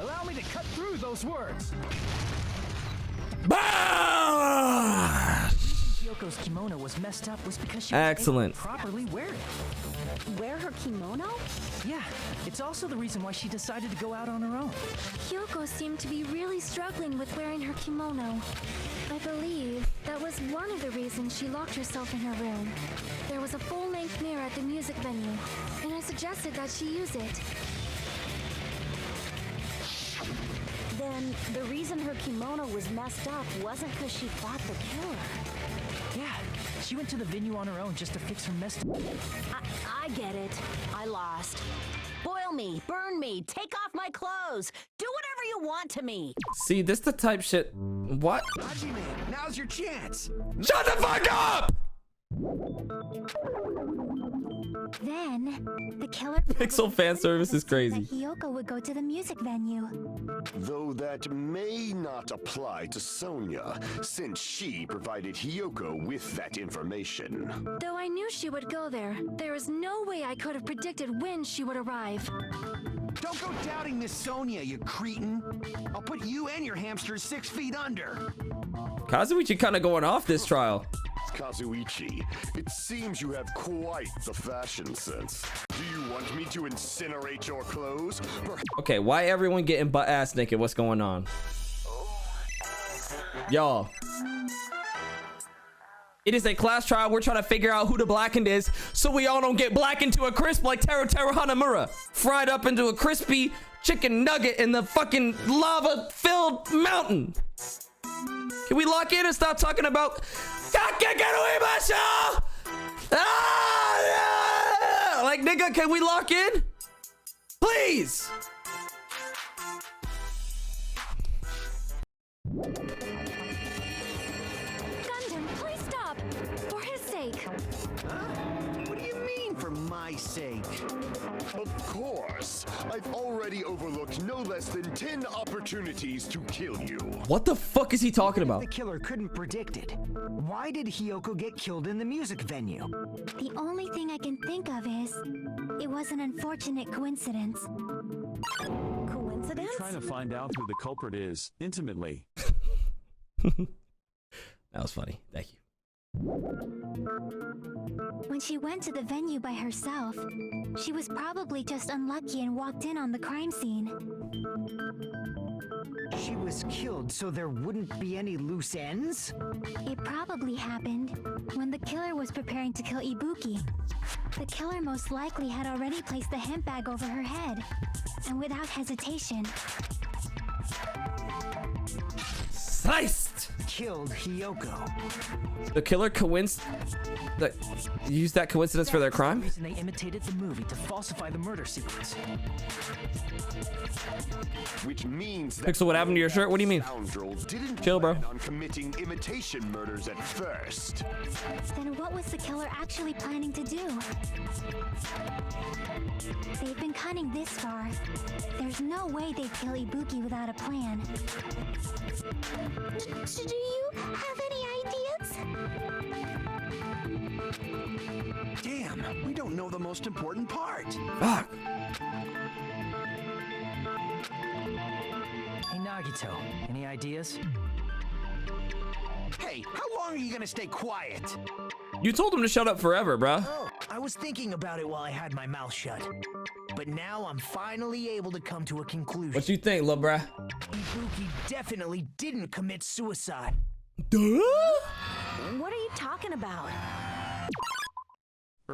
Allow me to cut through those words. Bah! Hyoko's kimono was messed up was because she Excellent. was able to properly wear it. Wear her kimono? Yeah, it's also the reason why she decided to go out on her own. Hyoko seemed to be really struggling with wearing her kimono. I believe that was one of the reasons she locked herself in her room. There was a full-length mirror at the music venue, and I suggested that she use it. Then the reason her kimono was messed up wasn't because she fought the killer. Yeah, she went to the venue on her own just to fix her messed up. I get it. I lost. Boil me, burn me, take off my clothes. Do whatever you want to me. See, this the type shit. What? Hajime, now's your chance. Shut the fuck up! Then, the killer... Pixel fan service is crazy. ...that Hyoko would go to the music venue. Though that may not apply to Sonia, since she provided Hyoko with that information. Though I knew she would go there, there is no way I could have predicted when she would arrive. Don't go doubting Miss Sonia, you cretin. I'll put you and your hamsters 6 feet under. Kazuichi kind of going off this trial. Kazuichi, it seems you have quite the fashion sense. Do you want me to incinerate your clothes? Okay, why everyone getting butt ass naked? What's going on? Y'all. It is a class trial. We're trying to figure out who the blackened is so we all don't get blackened to a crisp like Teru Hanamura. Fried up into a crispy chicken nugget in the fucking lava-filled mountain. Can we lock in and stop talking about like, nigga, can we lock in? Please. Gundam, please stop. For his sake. What do you mean, for my sake? Of course. I've already overlooked no less than 10 opportunities to kill you. What the fuck is he talking about? The killer couldn't predict it. Why did Hiyoko get killed in the music venue? The only thing I can think of is it was an unfortunate coincidence. Coincidence? Trying to find out who the culprit is intimately. That was funny. Thank you. When she went to the venue by herself, she was probably just unlucky and walked in on the crime scene. She was killed so there wouldn't be any loose ends? It probably happened when the killer was preparing to kill Ibuki. The killer most likely had already placed the hemp bag over her head, and without hesitation, Sliced! Killed Hiyoko. The killer used that coincidence for their crime? That's the reason they imitated the movie to falsify the murder sequence. Which means that Pixel, what happened to your shirt? What do you mean? scoundrel didn't Chill, bro. plan on committing imitation murders at first. then what was the killer actually planning to do? They've been cunning this far. There's no way they'd kill Ibuki without a plan. Do you have any ideas? Damn, we don't know the most important part. Fuck. Hey, Nagito, any ideas? Hey, how long are you gonna stay quiet? You told him to shut up forever, bruh. Oh, I was thinking about it while I had my mouth shut. But now I'm finally able to come to a conclusion. What you think, lil' bruh? Ibuki definitely didn't commit suicide. Duh? What are you talking about?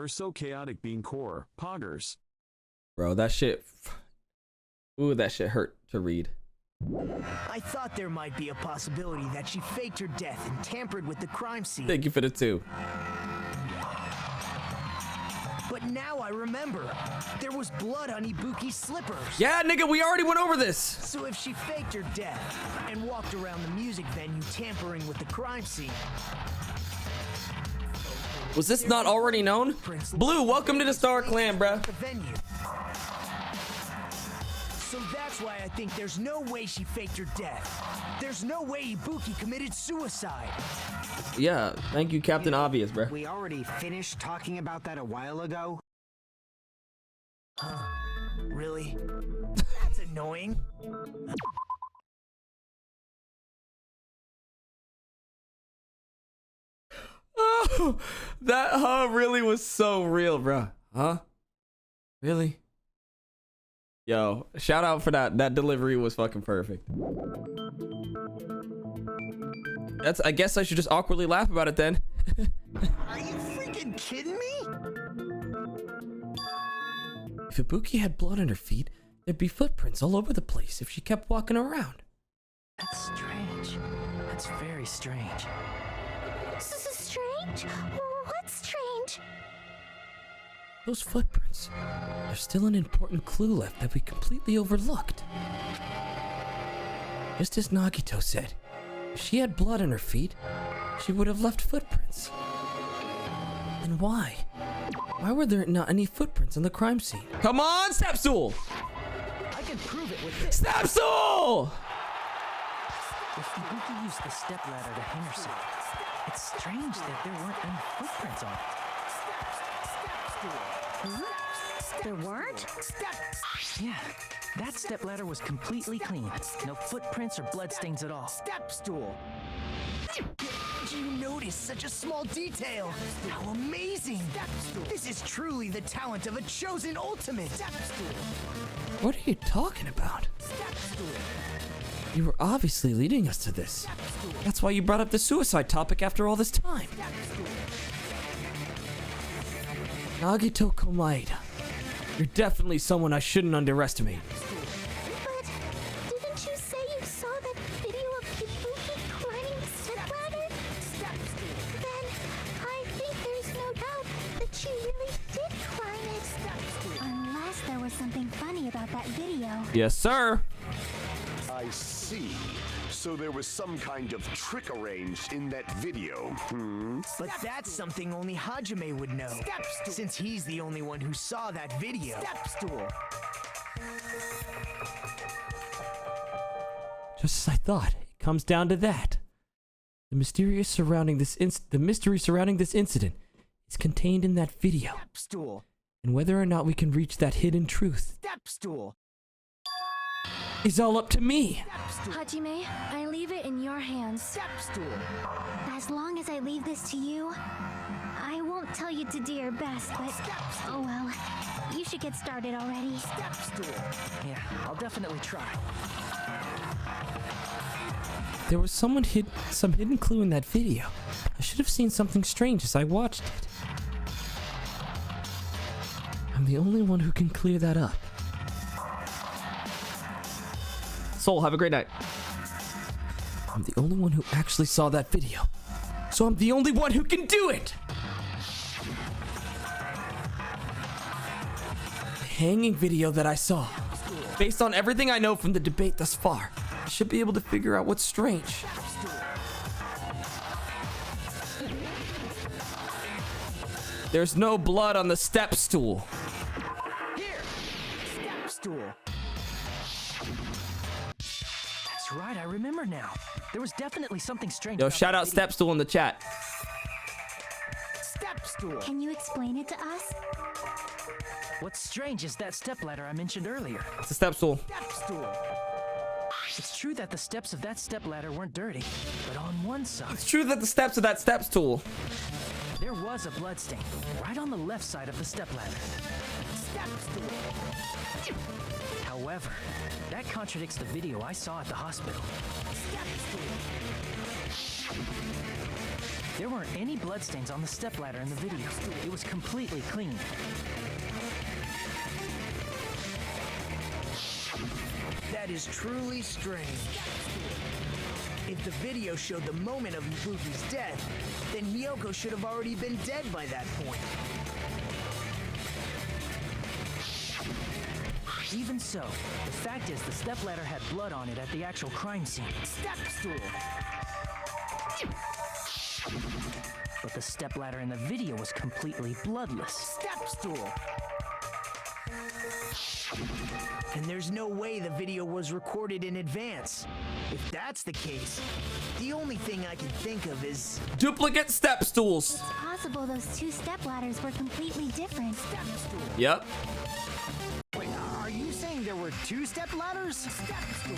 So chaotic being core. Poggers. Bro, that shit. Ooh, that shit hurt to read. I thought there might be a possibility that she faked her death and tampered with the crime scene. Thank you for the 2. But now I remember. There was blood on Ibuki's slippers. Yeah, nigga, we already went over this. So if she faked her death and walked around the music venue tampering with the crime scene, was this not already known? Blue, welcome to the Star Clan, bruh. the venue. So that's why I think there's no way she faked her death. There's no way Ibuki committed suicide. Yeah, thank you, Captain Obvious, bruh. We already finished talking about that a while ago. Huh? Really? That's annoying. Oh, that really was so real, bruh. Huh? Really? Yo, shout out for that. That delivery was fucking perfect. I guess I should just awkwardly laugh about it then. Are you freaking kidding me? If Ibuki had blood on her feet, there'd be footprints all over the place if she kept walking around. That's strange. That's very strange. Strange? What's strange? Those footprints. There's still an important clue left that we completely overlooked. Just as Nagito said, if she had blood on her feet, she would have left footprints. And why? Why were there not any footprints on the crime scene? Come on, Stepstool! I can prove it with this. Stepstool! If Ibuki used the stepladder to hang herself, it's strange that there weren't any footprints on it. There weren't? Yeah, that stepladder was completely clean. No footprints or bloodstains at all. Step stool. Do you notice such a small detail? How amazing! This is truly the talent of a chosen ultimate. What are you talking about? You were obviously leading us to this. That's why you brought up the suicide topic after all this time. Nagito Komaeda. You're definitely someone I shouldn't underestimate. But didn't you say you saw that video of Ibuki climbing the stepladder? Then I think there's no doubt that she really did climb it. Unless there was something funny about that video. Yes, sir. I see. So there was some kind of trick arranged in that video, But that's something only Hajime would know, since he's the only one who saw that video. Just as I thought, it comes down to that. The mystery surrounding this incident is contained in that video. Step stool. And whether or not we can reach that hidden truth Step stool. is all up to me. Hajime, I leave it in your hands. Step stool. As long as I leave this to you, I won't tell you to do your best, but oh well. You should get started already. Step stool. Yeah, I'll definitely try. There was some hidden clue in that video. I should have seen something strange as I watched it. I'm the only one who can clear that up. Soul, have a great night. I'm the only one who actually saw that video. So I'm the only one who can do it! The hanging video that I saw, based on everything I know from the debate thus far, I should be able to figure out what's strange. There's no blood on the step stool. Here. Step stool. That's right, I remember now. There was definitely something strange. Yo, about shout that out video. step stool in the chat. Step stool. Can you explain it to us? What's strange is that stepladder I mentioned earlier. It's a step stool. Step stool. It's true that the steps of that stepladder weren't dirty, but on one side, It's true that the steps of that step stool. there was a bloodstain right on the left side of the stepladder. Step stool. However, that contradicts the video I saw at the hospital. Step stool. There weren't any bloodstains on the stepladder in the video. It was completely clean. That is truly strange. If the video showed the moment of Ibuki's death, then Hiyoko should have already been dead by that point. Even so, the fact is the stepladder had blood on it at the actual crime scene. Step stool. But the stepladder in the video was completely bloodless. Step stool. And there's no way the video was recorded in advance. If that's the case, the only thing I can think of is Duplicate step stools. It's possible those two stepladders were completely different. step stool. Yep. Wait, are you saying there were two step ladders? Step stool.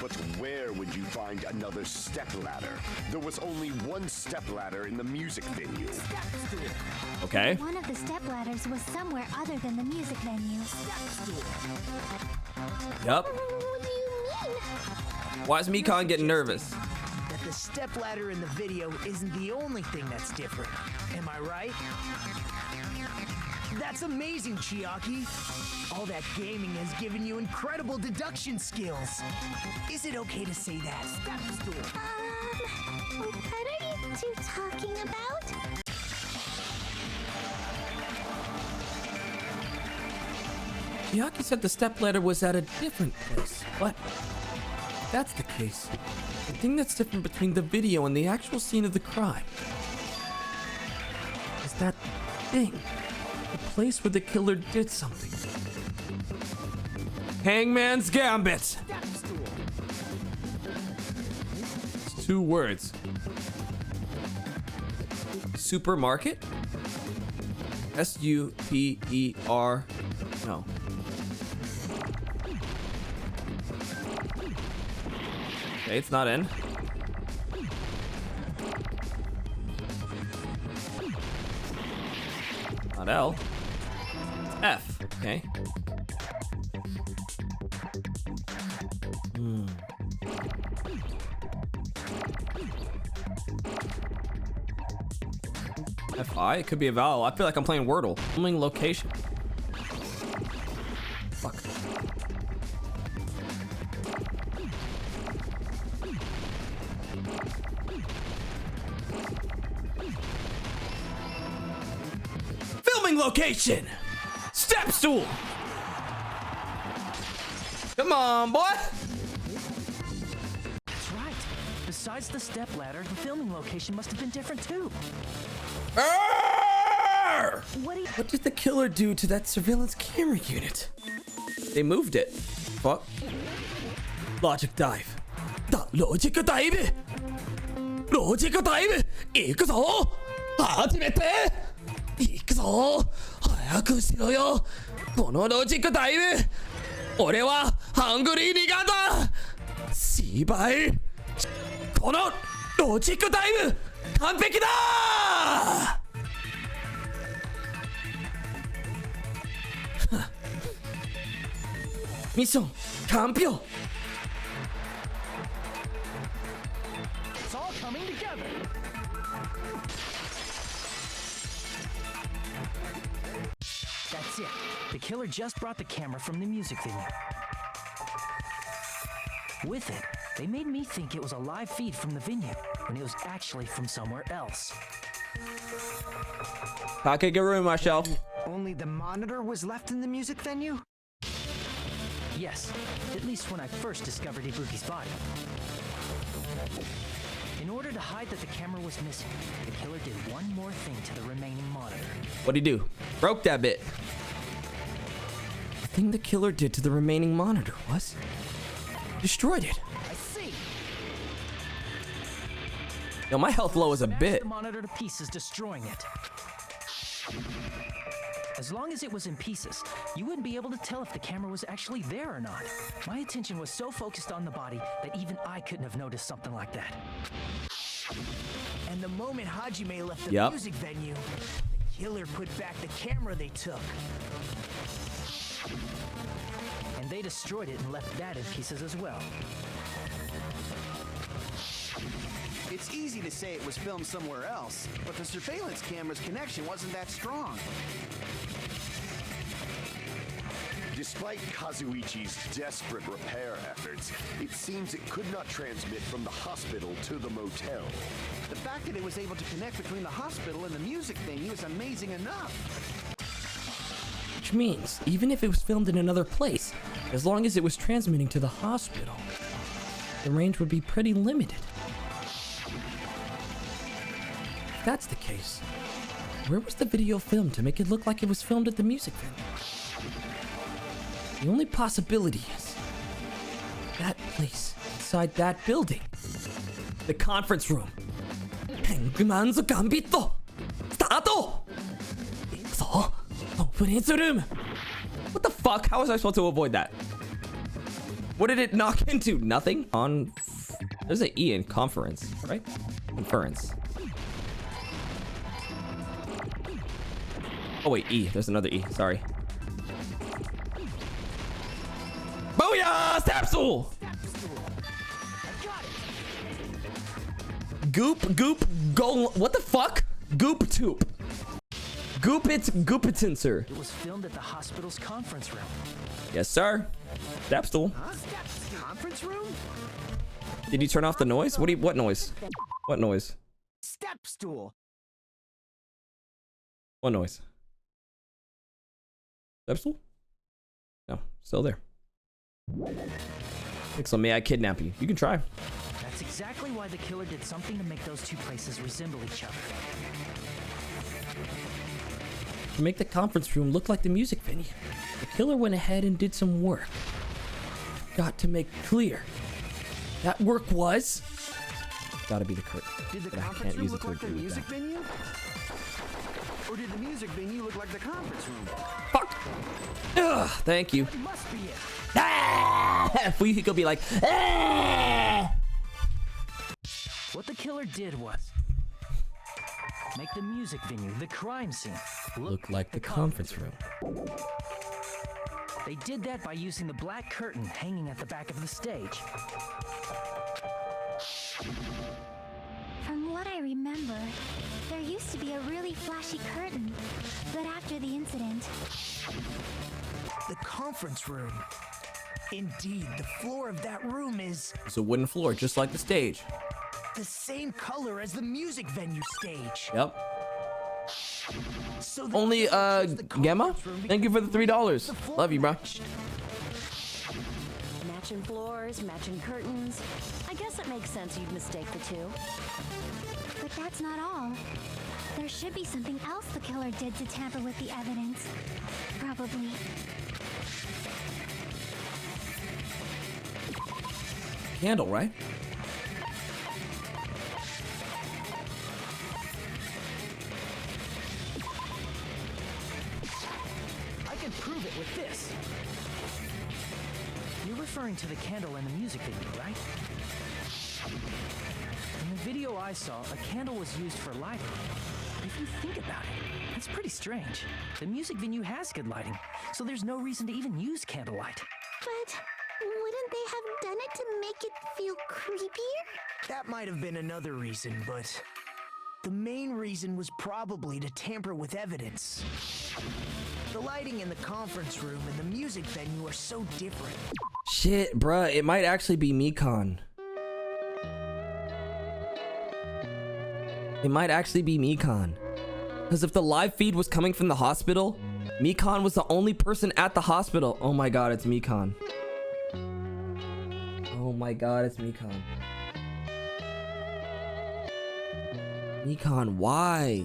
But where would you find another stepladder? There was only one stepladder in the music venue. Step stool. Okay. One of the stepladders was somewhere other than the music venue. Step stool. Yep. What do you mean? Why is Mikan getting nervous? That the stepladder in the video isn't the only thing that's different. Am I right? That's amazing, Chiaki. All that gaming has given you incredible deduction skills. Is it okay to say that? Step stool. What are you two talking about? Yaki said the stepladder was at a different place. But if that's the case, the thing that's different between the video and the actual scene of the crime is that thing. The place where the killer did something. Hangman's Gambit. Step stool. It's 2 words. Supermarket? S-U-P-E-R. No. Okay, it's not in. Not L. It's F. Okay. F-I? It could be a vowel. I feel like I'm playing Wordle. Filming location. Fuck. Filming location! Step stool! Come on, boy! That's right. Besides the stepladder, the filming location must have been different too. What did the killer do to that surveillance camera unit? They moved it. Fuck. Logic dive. ロジックダイブロジックダイブ行くぞ始めて行くぞ早くしろよこのロジックダイブ俺はハングリーニガーだ芝居このロジックダイブ完璧だミッション完了 It's all coming together. That's it. The killer just brought the camera from the music venue. With it, they made me think it was a live feed from the venue when it was actually from somewhere else. Kakeguru, myself. Only the monitor was left in the music venue? Yes, at least when I first discovered Ibuki's body. In order to hide that the camera was missing, the killer did one more thing to the remaining monitor. What'd he do? Broke that bit. The thing the killer did to the remaining monitor was destroyed it. I see. Yo, my health low is a bit. The monitor to pieces, destroying it. As long as it was in pieces, you wouldn't be able to tell if the camera was actually there or not. My attention was so focused on the body that even I couldn't have noticed something like that. And the moment Hajime left the Yep. music venue, the killer put back the camera they took. And they destroyed it and left that in pieces as well. It's easy to say it was filmed somewhere else, but the surveillance camera's connection wasn't that strong. Despite Kazuichi's desperate repair efforts, it seems it could not transmit from the hospital to the motel. The fact that it was able to connect between the hospital and the music venue is amazing enough. Which means, even if it was filmed in another place, as long as it was transmitting to the hospital, the range would be pretty limited. If that's the case, where was the video filmed to make it look like it was filmed at the music venue? The only possibility is that place inside that building. The conference room. Hangman's Gambit! Start! So, conference room. What the fuck? How was I supposed to avoid that? What did it knock into? Nothing? There's an E in conference, right? Conference. Oh wait, E. There's another E. Sorry. Booyah! Capsule! Goop, go. What the fuck? Goop toop. Goopitinser. It was filmed at the hospital's conference room. Yes, sir. Stepstool. Huh? Conference room? Did you turn off the noise? What noise? What noise? Step stool. What noise? Stepstool? No, still there. So may I kidnap you? You can try. That's exactly why the killer did something to make those two places resemble each other. To make the conference room look like the music venue, the killer went ahead and did some work. Got to make clear. That work was... Gotta be the curtain. Did the But I conference can't room use it look to like the agree with music that. venue? Or did the music venue look like the conference room? Fuck! Ugh, thank you. That must be it. Ah! If we could be like... Ah! What the killer did was make the music venue, the crime scene, Look like the conference room. They did that by using the black curtain hanging at the back of the stage. From what I remember, there used to be a really flashy curtain. But after the incident, The conference room. Indeed, the floor of that room is It's a wooden floor, just like the stage. the same color as the music venue stage. Yep. So the Only, killer chose the Gemma? conference room Thank you for the $3. the floor Love you, bro. matched. Matching floors, matching curtains. I guess it makes sense you'd mistake the two. but that's not all. There should be something else the killer did to tamper with the evidence. Probably. Candle, right? it with this. You're referring to the candle in the music video, right? In the video I saw, a candle was used for lighting. If you think about it, that's pretty strange. The music venue has good lighting, so there's no reason to even use candlelight. But wouldn't they have done it to make it feel creepier? That might have been another reason, but the main reason was probably to tamper with evidence. The lighting in the conference room and the music venue are so different. Shit, bruh, it might actually be Mikan. It might actually be Mikan. Because if the live feed was coming from the hospital, Mikan was the only person at the hospital. Oh my god, it's Mikan. Oh my god, it's Mikan. Mikan, why?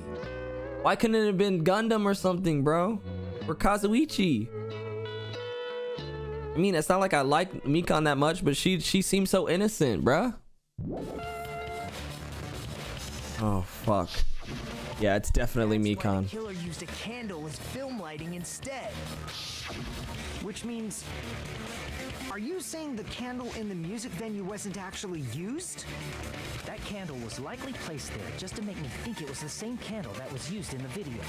Why couldn't it have been Gundam or something, bro? Or Kazuichi? I mean, it's not like I like Mikan that much, but she seems so innocent, bruh. Oh, fuck. Yeah, it's definitely Mikan. The killer used a candle as film lighting instead. Which means... Are you saying the candle in the music venue wasn't actually used? That candle was likely placed there just to make me think it was the same candle that was used in the video.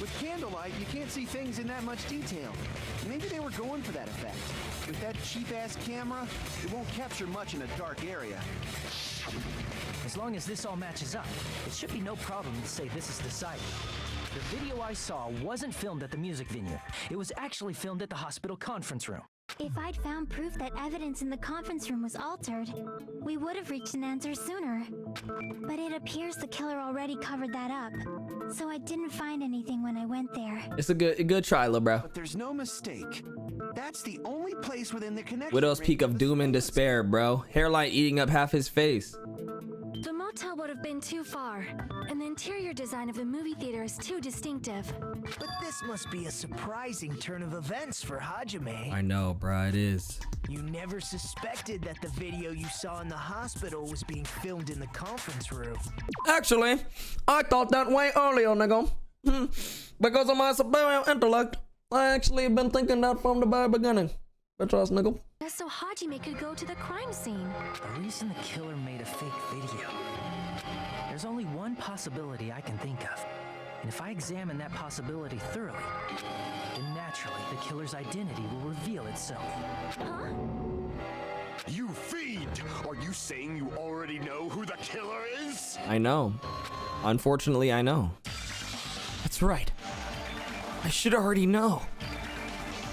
With candlelight, you can't see things in that much detail. Maybe they were going for that effect. With that cheap-ass camera, it won't capture much in a dark area. As long as this all matches up, it should be no problem to say this is decided. The video I saw wasn't filmed at the music venue. It was actually filmed at the hospital conference room. If I'd found proof that evidence in the conference room was altered, we would have reached an answer sooner. But it appears the killer already covered that up, so I didn't find anything when I went there. It's a good try, lil' bro. But there's no mistake. That's the only place within the connection. Widow's Peak of Doom and Despair, bro. Hairline eating up half his face. The motel would have been too far, and the interior design of the movie theater is too distinctive. But this must be a surprising turn of events for Hajime. I know, bro, it is. You never suspected that the video you saw in the hospital was being filmed in the conference room. Actually, I thought that way earlier, nigga. Because of my superior intellect, I actually have been thinking that from the very beginning. But trust, nigga. Just so Hajime could go to the crime scene. The reason the killer made a fake video. There's only one possibility I can think of. And if I examine that possibility thoroughly, then naturally the killer's identity will reveal itself. Huh? You fiend! Are you saying you already know who the killer is? I know. Unfortunately, I know. That's right. I should already know.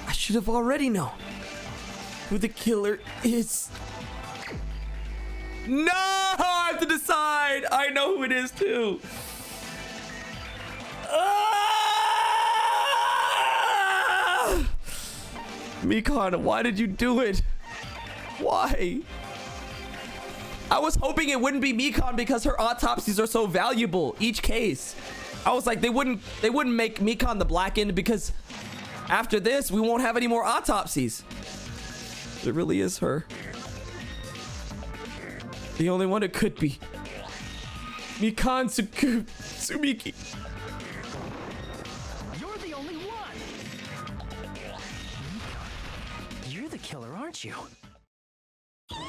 I should have already known who the killer is. No! I have to decide. I know who it is too. Mikan, why did you do it? Why? I was hoping it wouldn't be Mikan because her autopsies are so valuable, each case. I was like, they wouldn't make Mikan the black end because after this, we won't have any more autopsies. It really is her. The only one it could be. Mikan Sumiki. You're the only one! You're the killer, aren't you? What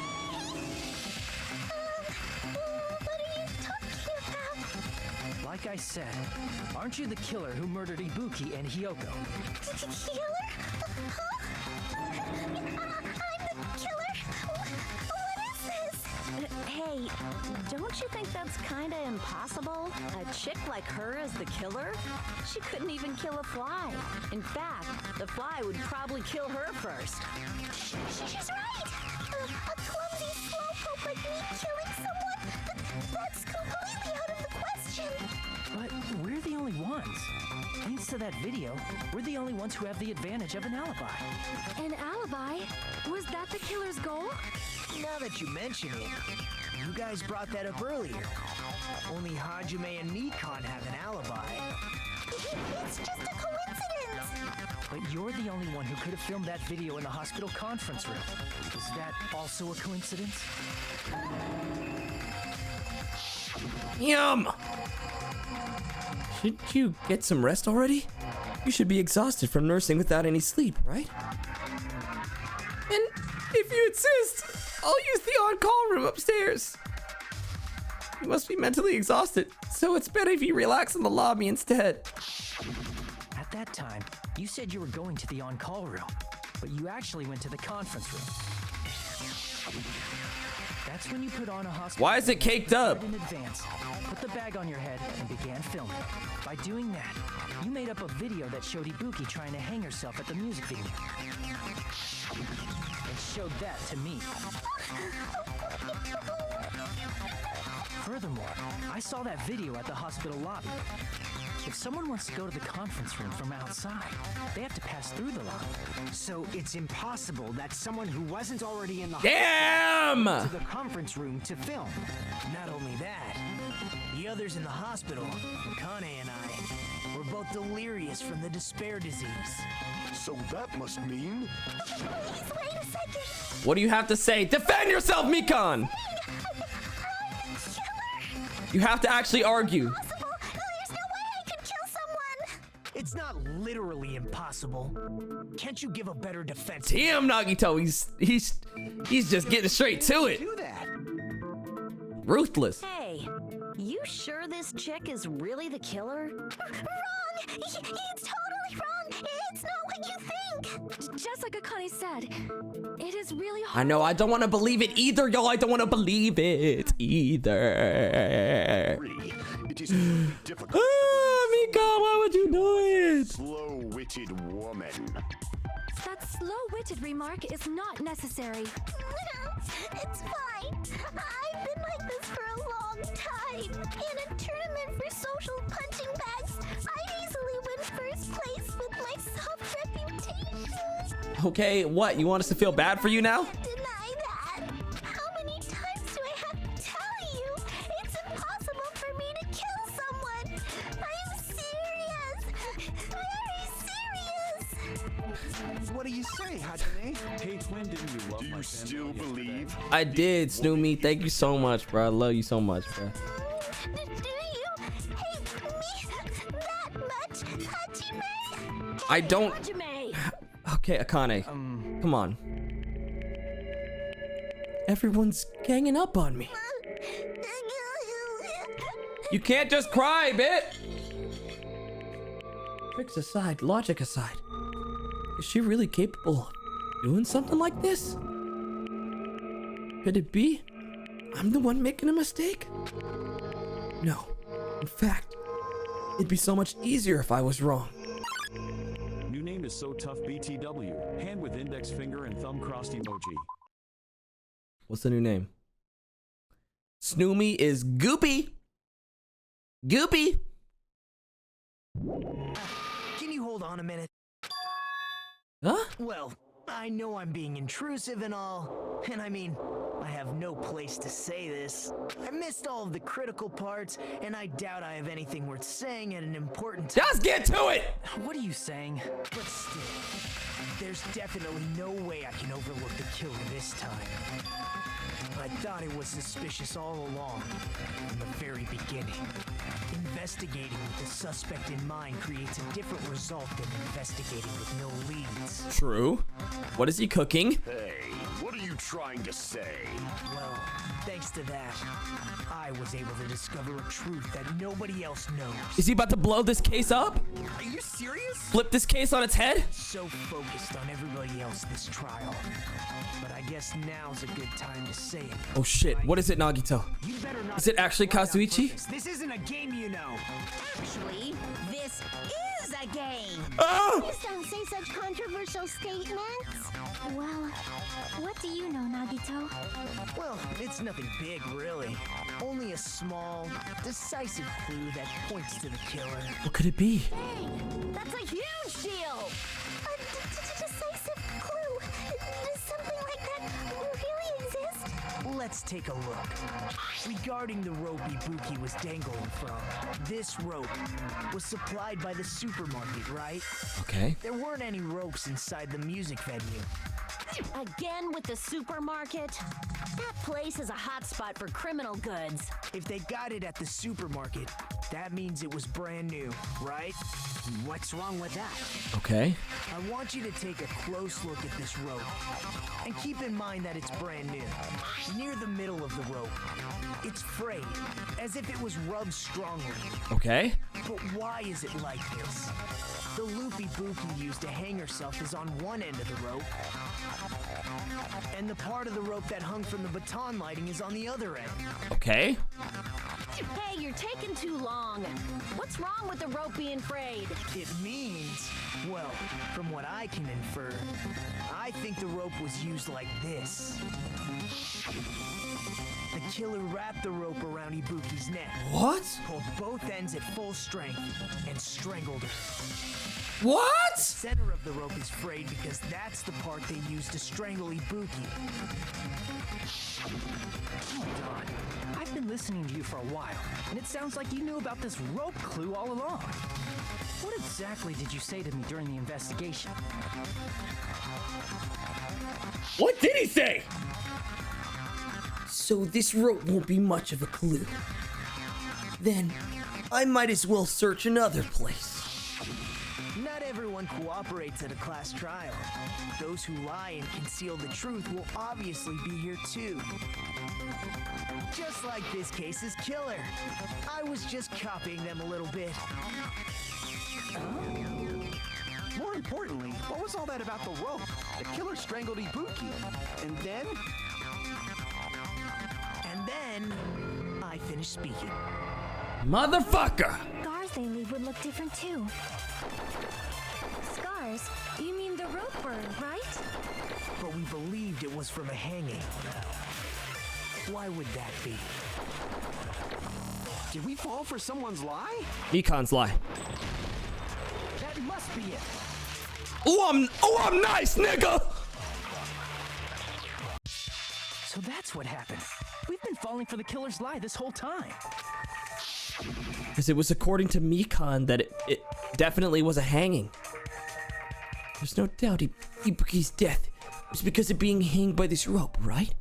are you talking about? Like I said, aren't you the killer who murdered Ibuki and Hyoko? Killer? Huh? I'm the killer? What is this? Hey, don't you think that's kinda impossible? A chick like her as the killer? She couldn't even kill a fly. In fact, the fly would probably kill her first. She's right! A clumsy slowpoke like me killing someone? That's completely out of the question! But we're the only ones. Thanks to that video, we're the only ones who have the advantage of an alibi. An alibi? Was that the killer's goal? Now that you mention it, you guys brought that up earlier. Only Hajime and Mikan have an alibi. It's just a coincidence! But you're the only one who could have filmed that video in the hospital conference room. Is that also a coincidence? Yum! Should you get some rest already? You should be exhausted from nursing without any sleep, right? And if you insist, I'll use the on-call room upstairs. You must be mentally exhausted, so it's better if you relax in the lobby instead. At that time, you said you were going to the on-call room, but you actually went to the conference room. That's when you put on a hospital. Why is it caked up? In advance, put the bag on your head and began filming. By doing that, you made up a video that showed Ibuki trying to hang herself at the music video. And showed that to me. Furthermore, I saw that video at the hospital lobby. If someone wants to go to the conference room from outside, they have to pass through the lobby. So it's impossible that someone who wasn't already in the Damn! to the conference room to film. Not only that, the others in the hospital, Kane and I, were both delirious from the Dispair Disease. So that must mean... Please wait a second. What do you have to say? Defend yourself, Mikan! You have to actually argue. There's no way I could kill someone. It's not literally impossible. Can't you give a better defense? Damn, Nagito, he's just getting straight to it. Do that. Ruthless. Hey, you sure this chick is really the killer? Wrong! It's totally wrong! It's not what you think! Just like Akane said, it is really hard. I know, I don't want to believe it either, y'all. I don't want to believe it either. It is really difficult. Mika, why would you do it? Slow-witted woman. That slow-witted remark is not necessary. It's fine. I've been like this for a long time. In a tournament for social punching bags, I'd easily win first place with my soft reputation. Okay, what? You want us to feel bad for you now? Deny that. How many times do I have to tell you? It's impossible for me to kill someone. I'm serious. Very serious. What do you say, Hajime? Hey, twin, didn't you love Do my you fan still mail yesterday? believe? I did, Snoomy. Thank you so much, bro. I love you so much, bro. Do you hate me that much, Hajime? I don't. Hajime! Okay, Akane. Come on. Everyone's ganging up on me. You can't just cry, bit. Tricks aside, logic aside. Is she really capable of doing something like this? Could it be I'm the one making a mistake? No. In fact, it'd be so much easier if I was wrong. New name is So Tough BTW. Hand with index finger and thumb crossed emoji. What's the new name? Snoomy is Goopy. Goopy. Can you hold on a minute? Huh? Well, I know I'm being intrusive and all, and I mean, I have no place to say this. I missed all of the critical parts, and I doubt I have anything worth saying at an important time. Just get to it! What are you saying? But still, there's definitely no way I can overlook the killer this time. I thought it was suspicious all along, from the very beginning. Investigating with the suspect in mind creates a different result than investigating with no leads. True. What is he cooking? Hey, what are you trying to say? Well, thanks to that, I was able to discover a truth that nobody else knows. Is he about to blow this case up? Are you serious? Flip this case on its head? So focused on everybody else this trial. But I guess now's a good time to say it. Oh shit, what is it, Nagito? You better not. Is it actually Kazuichi? This isn't a game, you know. Actually, this is a game. Oh! Please don't say such controversial statements. Well, what do you know, Nagito? Well, it's nothing big, really. Only a small, decisive clue that points to the killer. What could it be? That's a huge deal! A decisive clue. Does something like that really exist? Let's take a look. Regarding the rope Ibuki was dangling from, this rope was supplied by the supermarket, right? Okay. There weren't any ropes inside the music venue. Again with the supermarket? That place is a hotspot for criminal goods. If they got it at the supermarket, that means it was brand new, right? What's wrong with that? Okay. I want you to take a close look at this rope. And keep in mind that it's brand new. Near the middle of the rope, it's frayed, as if it was rubbed strongly. Okay. But why is it like this? The loop Ibuki used to hang herself is on one end of the rope, and the part of the rope that hung from the baton lighting is on the other end. Okay. Hey, you're taking too long. What's wrong with the rope being frayed? It means, well, from what I can infer, I think the rope was used like this. The killer wrapped the rope around Ibuki's neck. What? Pulled both ends at full strength and strangled her. What? The center of the rope is frayed because that's the part they used to strangle Ibuki. Oh, Don, I've been listening to you for a while, and it sounds like you knew about this rope clue all along. What exactly did you say to me during the investigation? What did he say? So this rope won't be much of a clue. Then I might as well search another place. Not everyone cooperates at a class trial. Those who lie and conceal the truth will obviously be here too. Just like this case's killer. I was just copying them a little bit. More importantly, what was all that about the rope? The killer strangled Ibuki. And then? And then, I finished speaking. Motherfucker! Scars they leave would look different too. Scars? You mean the rope burn, right? But we believed it was from a hanging. Why would that be? Did we fall for someone's lie? Mikan's lie. That must be it. Oh, I'm nice, nigga! So that's what happened. We've been falling for the killer's lie this whole time. Because it was according to Mikan that it definitely was a hanging. There's no doubt Ibuki's death was because of being hanged by this rope, right?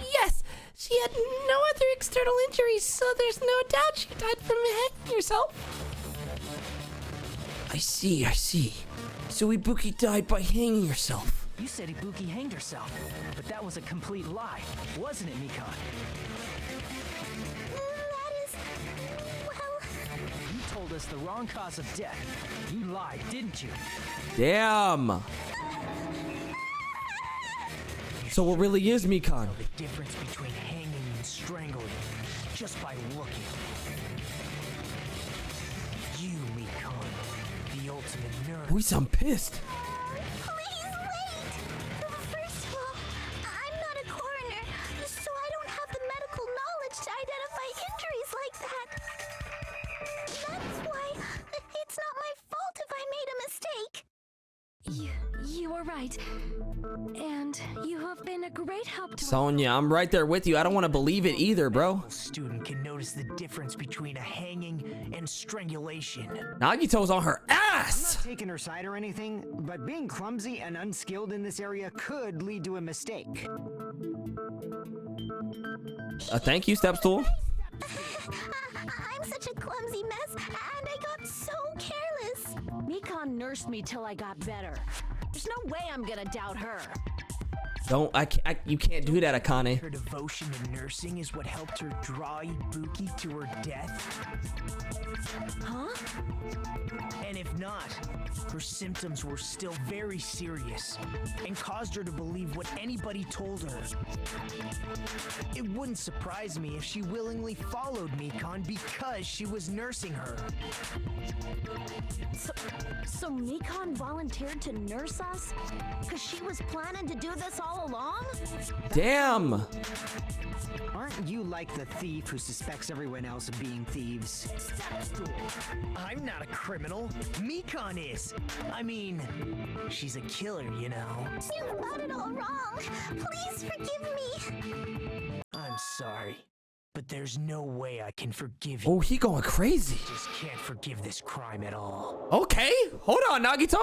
Yes, she had no other external injuries, so there's no doubt she died from hanging herself. I see. So Ibuki died by hanging herself. You said Ibuki hanged herself, but that was a complete lie, wasn't it, Mikan? That is... well... You told us the wrong cause of death. You lied, didn't you? Damn. So what really is Mikan? The difference between hanging and strangling just by looking. You, Mikan, the ultimate nerd. Boy, I'm pissed. Please wait! First of all, I'm not a coroner, so I don't have the medical knowledge to identify injuries like that. That's why it's not my fault if I made a mistake. You were right. And you have been a great help to Sonya, I'm right there with you. I don't want to believe it either, bro. A student can notice the difference between a hanging and strangulation. Nagito's on her I'm ass! not taking her side or anything, but being clumsy and unskilled in this area could lead to a mistake. Thank you, Stepstool. I'm such a clumsy mess, and I got so careless. Mikan nursed me till I got better. There's no way I'm gonna doubt her. You can't do that, Akane. Her devotion to nursing is what helped her draw Ibuki to her death? Huh? And if not, her symptoms were still very serious and caused her to believe what anybody told her. It wouldn't surprise me if she willingly followed Mikan because she was nursing her. So Mikan volunteered to nurse us? Because she was planning to do this all along? Damn! Aren't You like the thief who suspects everyone else of being thieves. I'm not a criminal. Mikan is. I mean, she's a killer, you know. You've got it all wrong. Please forgive me. I'm sorry, but there's no way I can forgive you. Oh, he going crazy. I just can't forgive this crime at all. Okay, hold on, Nagito.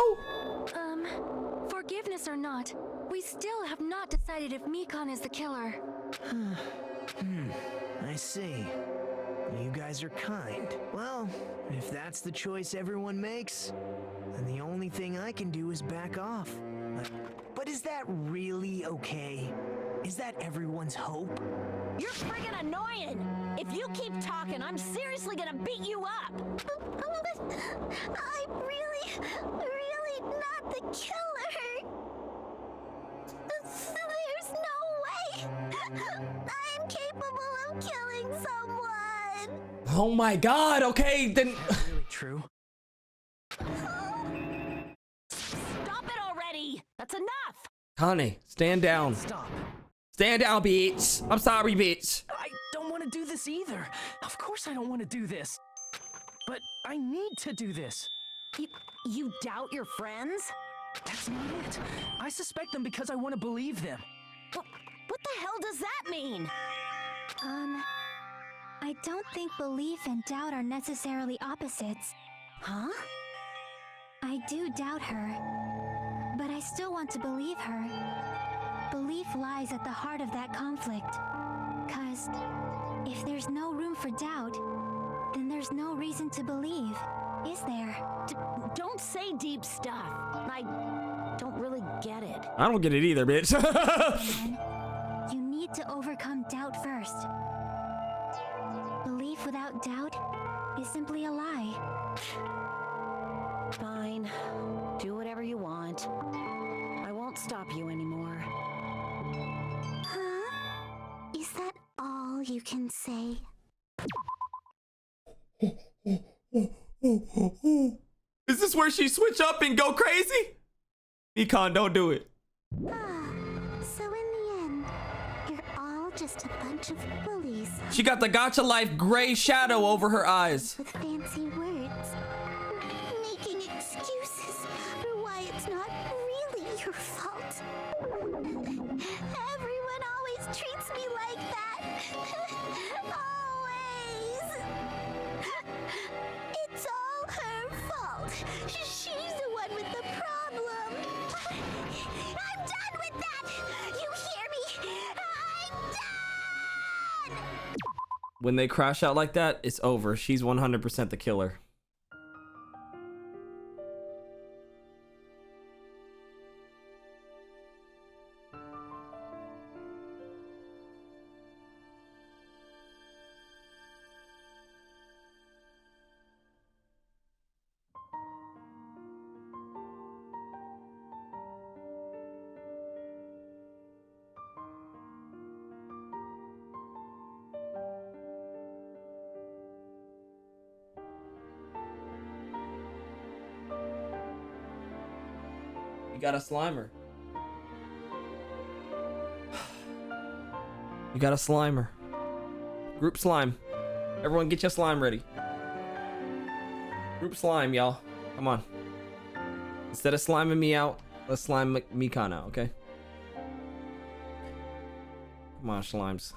Forgiveness or not, we still have not decided if Mikan is the killer. I see. You guys are kind. Well, if that's the choice everyone makes, then the only thing I can do is back off. But is that really okay? Is that everyone's hope? You're friggin' annoying! If you keep talking, I'm seriously gonna beat you up! I'm really not the killer. There's no way I'm capable of killing someone. Oh my god, okay, then. Really true? Stop it already! That's enough! Kane, stand down. Stop. Stand down, bitch. I'm sorry, bitch. I don't want to do this either. Of course I don't want to do this. But I need to do this. You doubt your friends? That's not it. I suspect them because I want to believe them. What the hell does that mean? I don't think belief and doubt are necessarily opposites. Huh? I do doubt her, but I still want to believe her. Belief lies at the heart of that conflict. 'Cause if there's no room for doubt, then there's no reason to believe, is there? Don't say deep stuff. I don't really get it. I don't get it either, bitch. You need to overcome doubt first. Belief without doubt is simply a lie. Fine. Do whatever you want. I won't stop you anymore. Huh? Is that all you can say? Is this where she switch up and go crazy? Mikan, don't do it. So in the end, you're all just a bunch of bullies. She got the gotcha life gray shadow over her eyes. With fancy words. Making excuses for why it's not really your fault. Everyone always treats me like that. Always. It's all her fault. She's the one with the problem. I'm done with that. You hear me? I'm done. When they crash out like that, it's over. She's 100% the killer. You got a Slimer. You got a Slimer. Group slime. Everyone get your slime ready. Group slime, y'all. Come on. Instead of sliming me out, let's slime Mikan out, okay? Come on, slimes.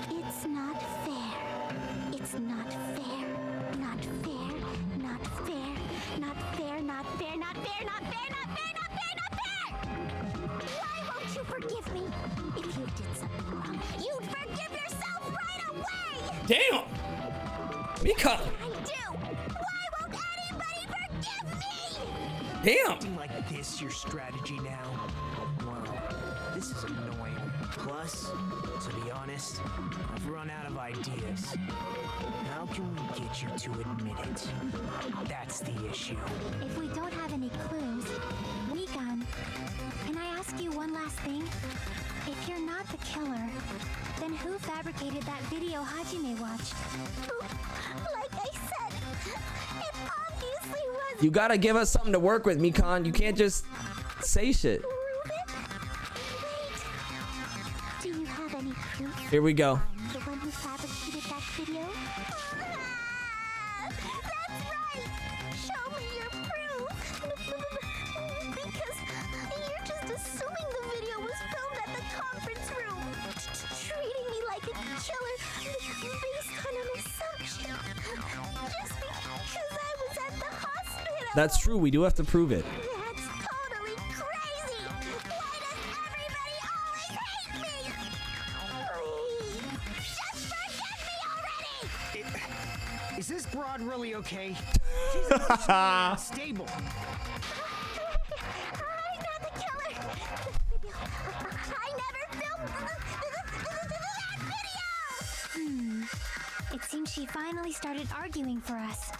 It's not fair. It's not fair. Not fair. Not fair. Not fair. Not fair. Not fair. Not fair. Not fair. Not fair. Not fair. Why won't you forgive me? If you did something wrong, you'd forgive yourself right away. Damn! Mikan! I do. Why won't anybody forgive me? Damn! Acting like this your strategy now? Wow, this is annoying. Plus, to be honest, I've run out of ideas. How can we get you to admit it? That's the issue. If we don't have any clues, Mikan, can I ask you one last thing? If you're not the killer, then who fabricated that video Hajime watched? Like I said, it obviously was. You gotta give us something to work with, Mikan. You can't just say shit. Prove it? Wait. Do Do you have any proof? Here we go. I'm the one who fabricated that video? That's right! Show me your proof! Because you're just assuming the video was filmed at the conference room. Treating me like a killer based on an assumption. Just because I was at the hospital. That's true. We do have to prove it. That's totally crazy! Why does everybody always hate me? Please, just forget me already! Is this broad really okay? She's emotionally unstable. I'm not the killer! I never filmed that video! It seems she finally started arguing for us.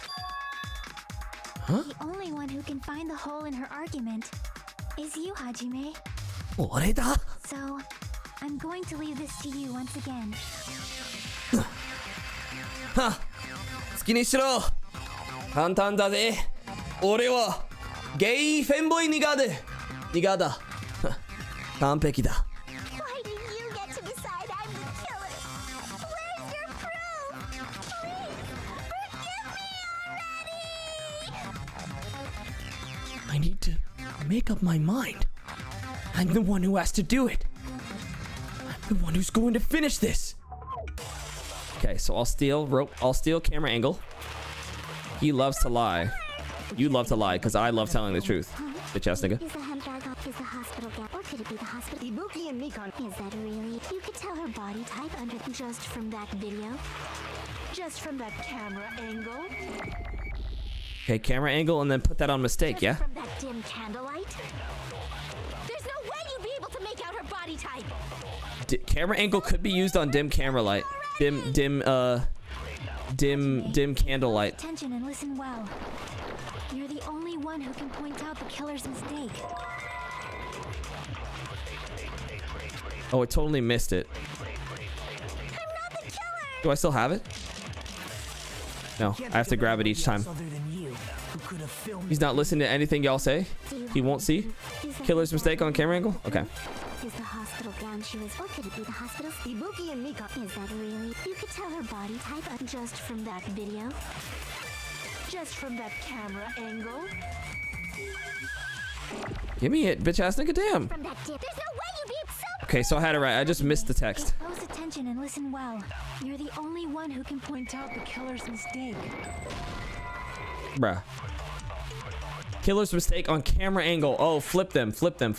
Huh? The only one who can find the hole in her argument is you, Hajime. 俺だ So, I'm going to leave this to you once again. は好きにしろ簡単だぜ俺はゲイフェンボイニガーだは完璧だ Why do you get to decide I'm the killer? Where's your proof? Please, forgive me already! I need to make up my mind. I'm the one who has to do it. I'm the one who's going to finish this. Okay, so I'll steal rope. I'll steal camera angle. He loves to lie. You love to lie because I love telling the truth. Bitch ass nigga. Is the handbag up? Is the hospital gown? Or could it be the hospital? Ibuki and Mikan. Is that really? You could tell her body type under just from that video? Just from that camera angle? Okay, camera angle and then put that on mistake, yeah? From that dim candlelight? There's no way you'd be able to make out her body type! Camera angle could be used on dim camera light. Dim candlelight. Attention and listen well. You're the only one who can point out the killer's mistake. Oh, I totally missed it. Do I still have it? No, I have to grab it each time. He's not listening to anything y'all say? He won't see? Killer's mistake on camera angle? Okay. Is the hospital gown she was, or could it be the hospital? Ibuki and Mikan. Is that really? You could tell her body type just from that video? Just from that camera angle? Give me it, bitch ass nigga, damn. From that dip. There's no way you'd be so. Okay, so I had it right. I just missed the text. Pay close attention and listen well. You're the only one who can point out the killer's mistake. Bruh. Killer's mistake on camera angle. Oh, flip them. Flip them.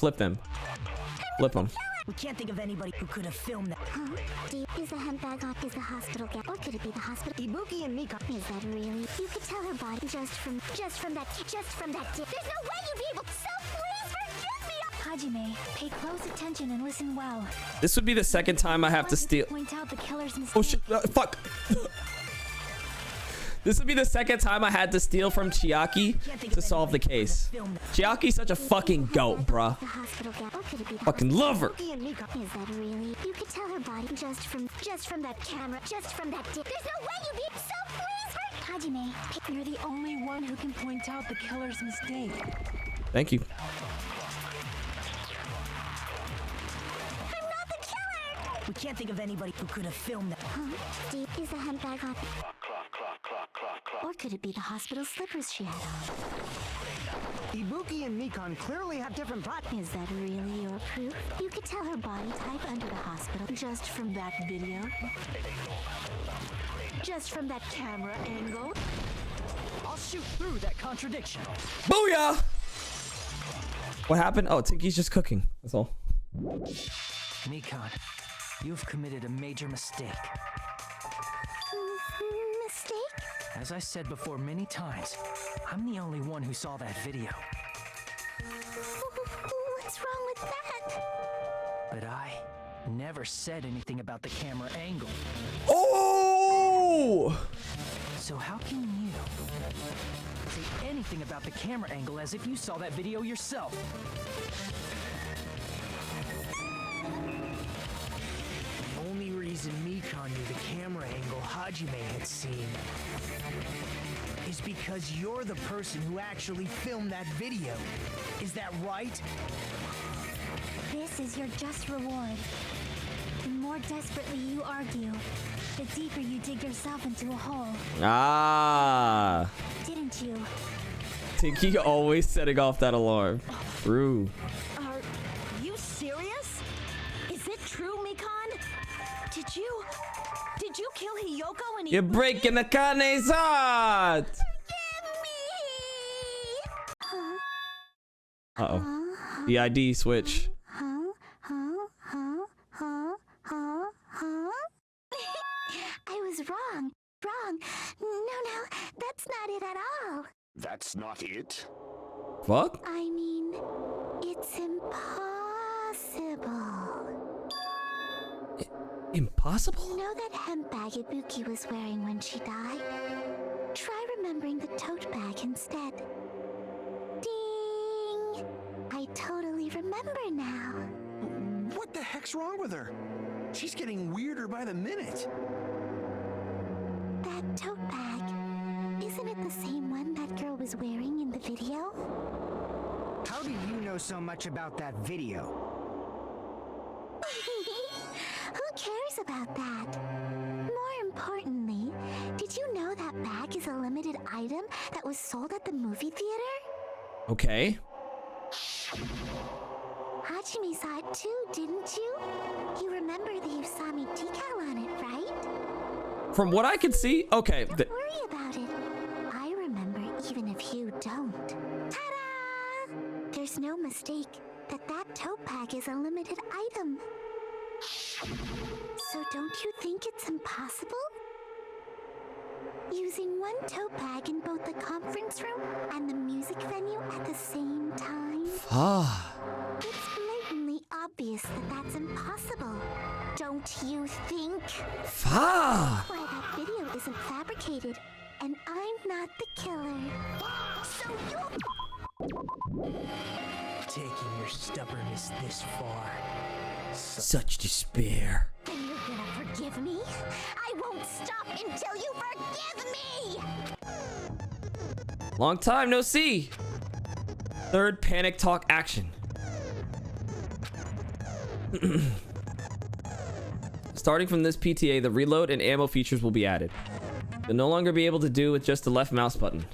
We can't think of anybody who could have filmed that. Is the handbag up? Is the hospital gown? Or could it be the hospital? Ibuki and Mikan. Is that really? You could tell her body just from that dip. There's no way you'd be able to. So please forgive me. Hajime, pay close attention and listen well. This would be the second time I have to steal. Point out the killer's mistake. Oh shit! Fuck. This would be the second time I had to steal from Chiaki to solve the case. Chiaki's such a fucking goat, bruh. The hospital gown. Or could it be the Fucking love her. Is that really? You could tell her body just from that camera. Just from that dip. There's no way you'd be. So please Hajime, you're the only one who can point out the killer's mistake. Thank you. I'm not the killer. We can't think of anybody who could have filmed that. Is the handbag up? Or could it be the hospital slippers she had on? Ibuki and Mikan clearly have different plots. Is that really your proof? You could tell her body type under the hospital just from that video? Just from that camera angle? I'll shoot through that contradiction. Booyah! What happened? Oh, Tinky's just cooking. That's all. Mikan, you've committed a major mistake. Mistake? As I said before many times, I'm the only one who saw that video. What's wrong with that? But I never said anything about the camera angle. Oh! So how can you say anything about the camera angle as if you saw that video yourself? The only reason Mikan knew the camera angle Hajime had seen is because you're the person who actually filmed that video. Is that right? This is your just reward. more desperately you argue, the deeper you dig yourself into a hole. Ah. Didn't you? Tinky always setting off that alarm. True. Are you serious? Is it true, Mikan? Did you kill Hiyoko and You're breaking the Kane's heart. Uh-oh. The ID switch. I was wrong. No, that's not it at all. That's not it? Fuck? I mean, it's impossible. Impossible? You know that hemp bag Ibuki was wearing when she died? Try remembering the tote bag instead. Ding! I totally remember now. What the heck's wrong with her? She's getting weirder by the minute. That tote bag, isn't it the same one that girl was wearing in the video? How do you know so much about that video? Who cares about that? More importantly, did you know that bag is a limited item that was sold at the movie theater? Okay. Hajime saw it too, didn't you? You remember the Usami decal on it, right? From what I can see, okay. Don't worry about it. I remember even if you don't. Ta-da! There's no mistake that tote bag is a limited item. So don't you think it's impossible? Using one tote bag in both the conference room and the music venue at the same time? It's blatantly obvious that that's impossible. Don't you think? That's why that video isn't fabricated, and I'm not the killer. So Taking your stubbornness this far. Such despair. Then you're gonna forgive me? I won't stop until you forgive me! Long time no see. Third panic talk action. Starting from this PTA, the reload and ammo features will be added. You'll no longer be able to do with just the left mouse button.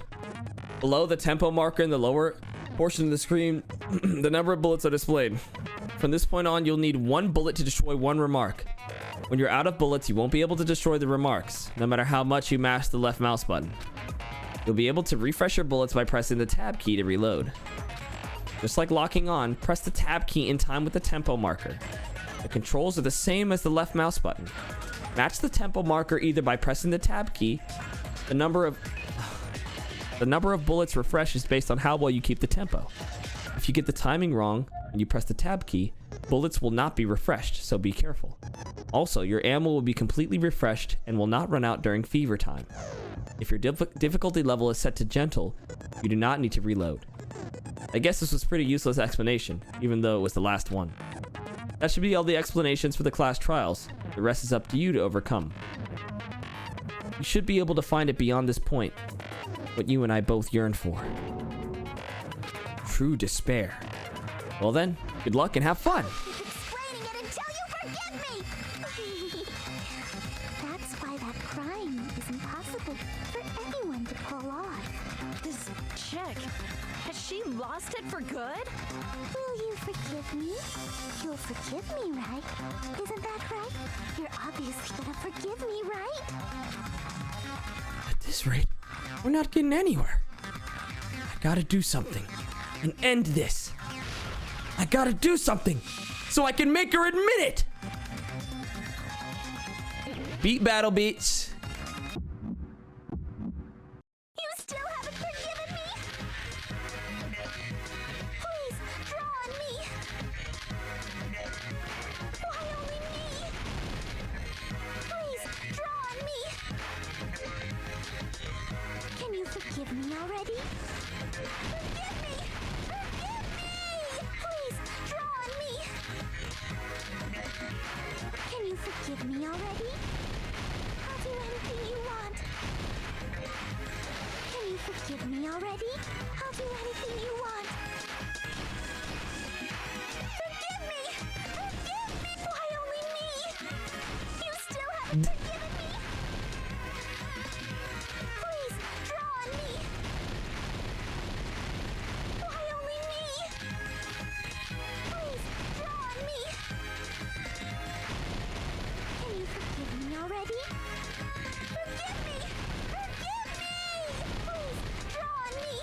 Below the tempo marker in the lower portion of the screen, the number of bullets are displayed. From this point on, you'll need one bullet to destroy one remark. When you're out of bullets, you won't be able to destroy the remarks, no matter how much you mash the left mouse button. You'll be able to refresh your bullets by pressing the tab key to reload. Just like locking on, press the tab key in time with the tempo marker. The controls are the same as the left mouse button. Match the tempo marker either by pressing the tab key. The number of bullets refreshed is based on how well you keep the tempo. If you get the timing wrong and you press the tab key, bullets will not be refreshed, so be careful. Also, your ammo will be completely refreshed and will not run out during fever time. If your difficulty level is set to gentle, you do not need to reload. I guess this was a pretty useless explanation, even though it was the last one. That should be all the explanations for the class trials. The rest is up to you to overcome. You should be able to find it beyond this point, what you and I both yearn for. True despair. Well then, good luck and have fun! Explaining it until you forgive me! That's why that crime is impossible for anyone to pull off. This chick, has she lost it for good? Will you forgive me? You'll forgive me, right? Isn't that right? You're obviously gonna forgive me, right? At this rate, we're not getting anywhere. I gotta do something and end this. I gotta do something so I can make her admit it. Beat battle beats. You still haven't forgiven me? Please, draw on me. Why only me? Please, draw on me. Can you forgive me already? Forgive me! Forgive me! Please, draw on me. Can you forgive me already? I'll do anything you want. Can you forgive me already? I'll do anything you want. Forgive me! Forgive me! Why only me? Please, draw on me. Why only me? Please, draw on me. Can you forgive me already? Forgive me! Forgive me! Please, draw on me.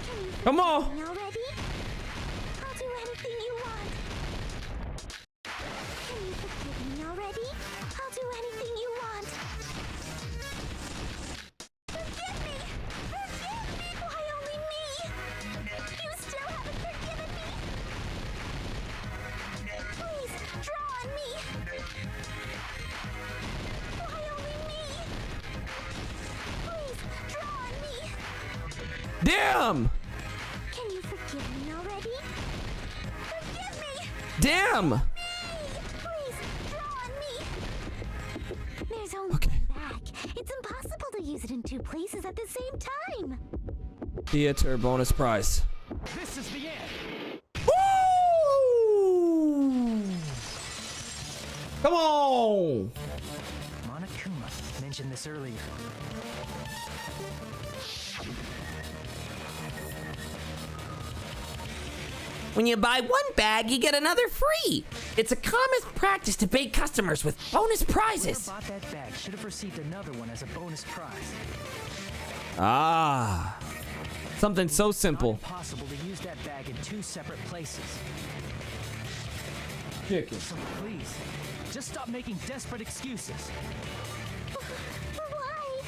Can you Come on. forgive me already? I'll do anything you want. Can you forgive me already? I'll do anything you want. Forgive me! Forgive me! Why only me? You still haven't forgiven me? Please, draw on me! Why only me? Please, draw on me! Damn! Can you forgive me already? Forgive me! Damn! Please, draw on me! There's only Okay. one bag. It's impossible to use it in two places at the same time. Theater bonus prize. This is the end. Woo! Come on! Monokuma mentioned this earlier. When you buy one bag, you get another free. It's a common practice to bait customers with bonus Whoever prizes. bought that bag should have received another one as a bonus prize. Ah. Something so Not simple. impossible to use that bag in two separate places. Chicken. So please, just stop making desperate excuses. Why?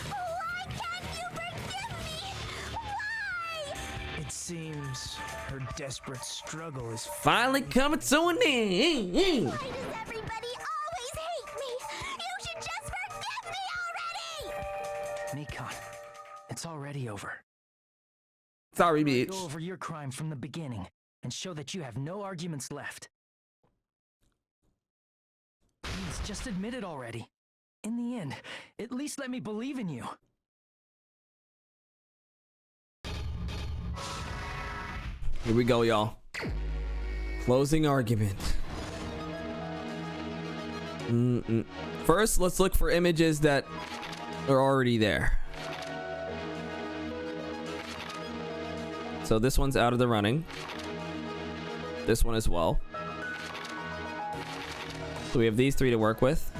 Why can't you forgive me? Why? It seems her desperate struggle is Finally coming to an end. Why does everybody always hate me? You should just forgive me already! Mikan, it's already over. Sorry, Go bitch. over your crime from the beginning and show that you have no arguments left. Please, just admit it already. In the end, at least let me believe in you. Here we go, y'all. Closing argument. First, let's look for images that are already there. So this one's out of the running. This one as well. So we have these three to work with.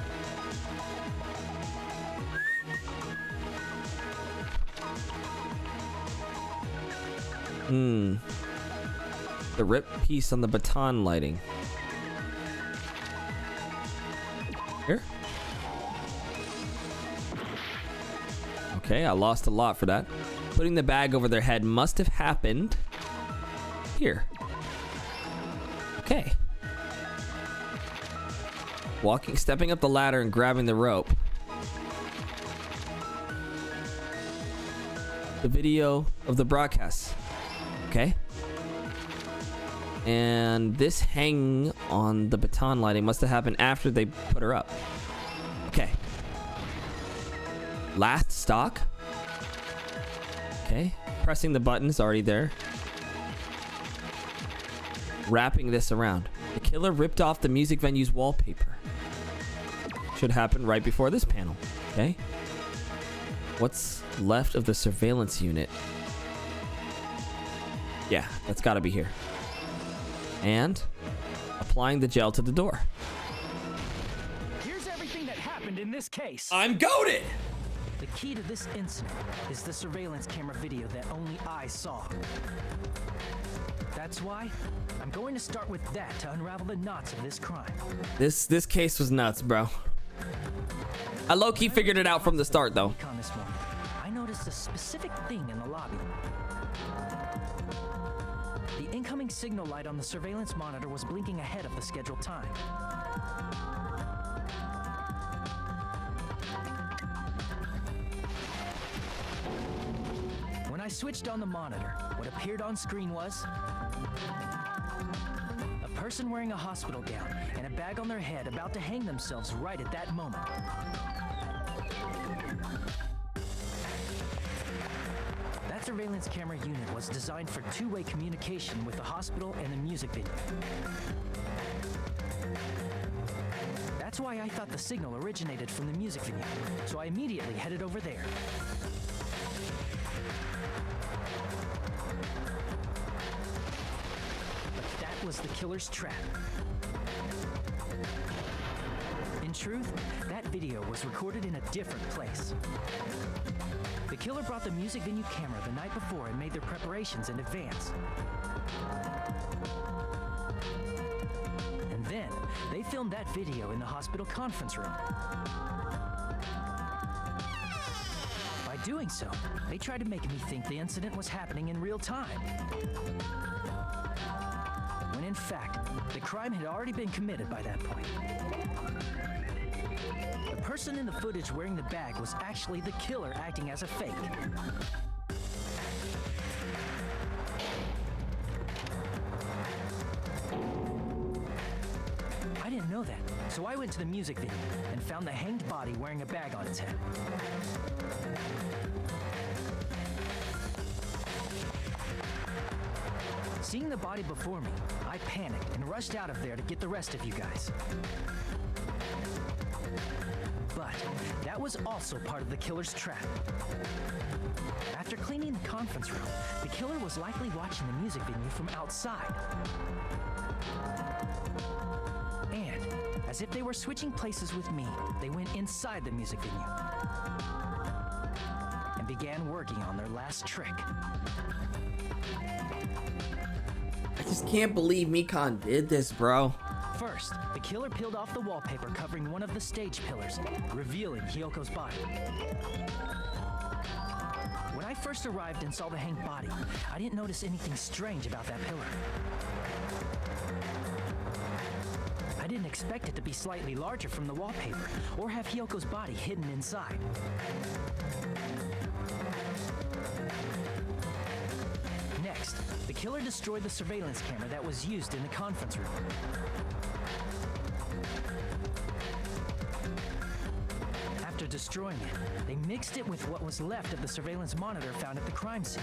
The rip piece on the baton lighting. Here. Okay, I lost a lot for that. Putting the bag over their head must have happened here. Okay. Stepping up the ladder and grabbing the rope. The video of the broadcast. Okay. And this hang on the baton lighting must have happened after they put her up. Okay. Last stock. Okay. Pressing the button is already there. Wrapping this around. The killer ripped off the music venue's wallpaper. Should happen right before this panel. Okay. What's left of the surveillance unit? Yeah, that's gotta be here. And applying the gel to the door. Here's everything that happened in this case. I'm goated! The key to this incident is the surveillance camera video that only I saw. That's why I'm going to start with that to unravel the knots of this crime. This case was nuts, bro. I low-key figured it out from the start, though. Mikan this morning, I noticed a specific thing in the lobby. The incoming signal light on the surveillance monitor was blinking ahead of the scheduled time. When I switched on the monitor, what appeared on screen was a person wearing a hospital gown and a bag on their head about to hang themselves right at that moment. That surveillance camera unit was designed for two-way communication with the hospital and the music venue. That's why I thought the signal originated from the music venue, so I immediately headed over there. But that was the killer's trap. In truth, that video was recorded in a different place. The killer brought the music venue camera the night before and made their preparations in advance. And then, they filmed that video in the hospital conference room. By doing so, they tried to make me think the incident was happening in real time. When in fact, the crime had already been committed by that point. The person in the footage wearing the bag was actually the killer acting as a fake. I didn't know that, so I went to the music venue and found the hanged body wearing a bag on its head. Seeing the body before me, I panicked and rushed out of there to get the rest of you guys. But that was also part of the killer's trap. After cleaning the conference room, the killer was likely watching the music venue from outside. And, as if they were switching places with me, they went inside the music venue and began working on their last trick. I just can't believe Mikan did this, bro. First, the killer peeled off the wallpaper covering one of the stage pillars, revealing Hyoko's body. When I first arrived and saw the hanged body, I didn't notice anything strange about that pillar. I didn't expect it to be slightly larger from the wallpaper, or have Hyoko's body hidden inside. Next, the killer destroyed the surveillance camera that was used in the conference room. After destroying it, they mixed it with what was left of the surveillance monitor found at the crime scene.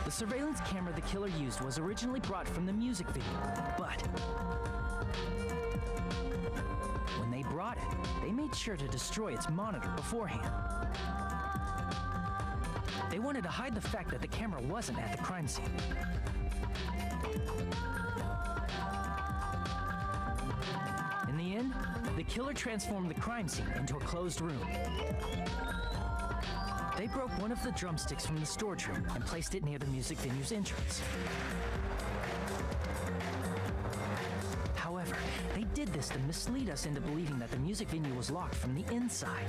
The surveillance camera the killer used was originally brought from the music video, but when they brought it, they made sure to destroy its monitor beforehand. They wanted to hide the fact that the camera wasn't at the crime scene. In the end, the killer transformed the crime scene into a closed room. They broke one of the drumsticks from the storage room and placed it near the music venue's entrance. However, they did this to mislead us into believing that the music venue was locked from the inside.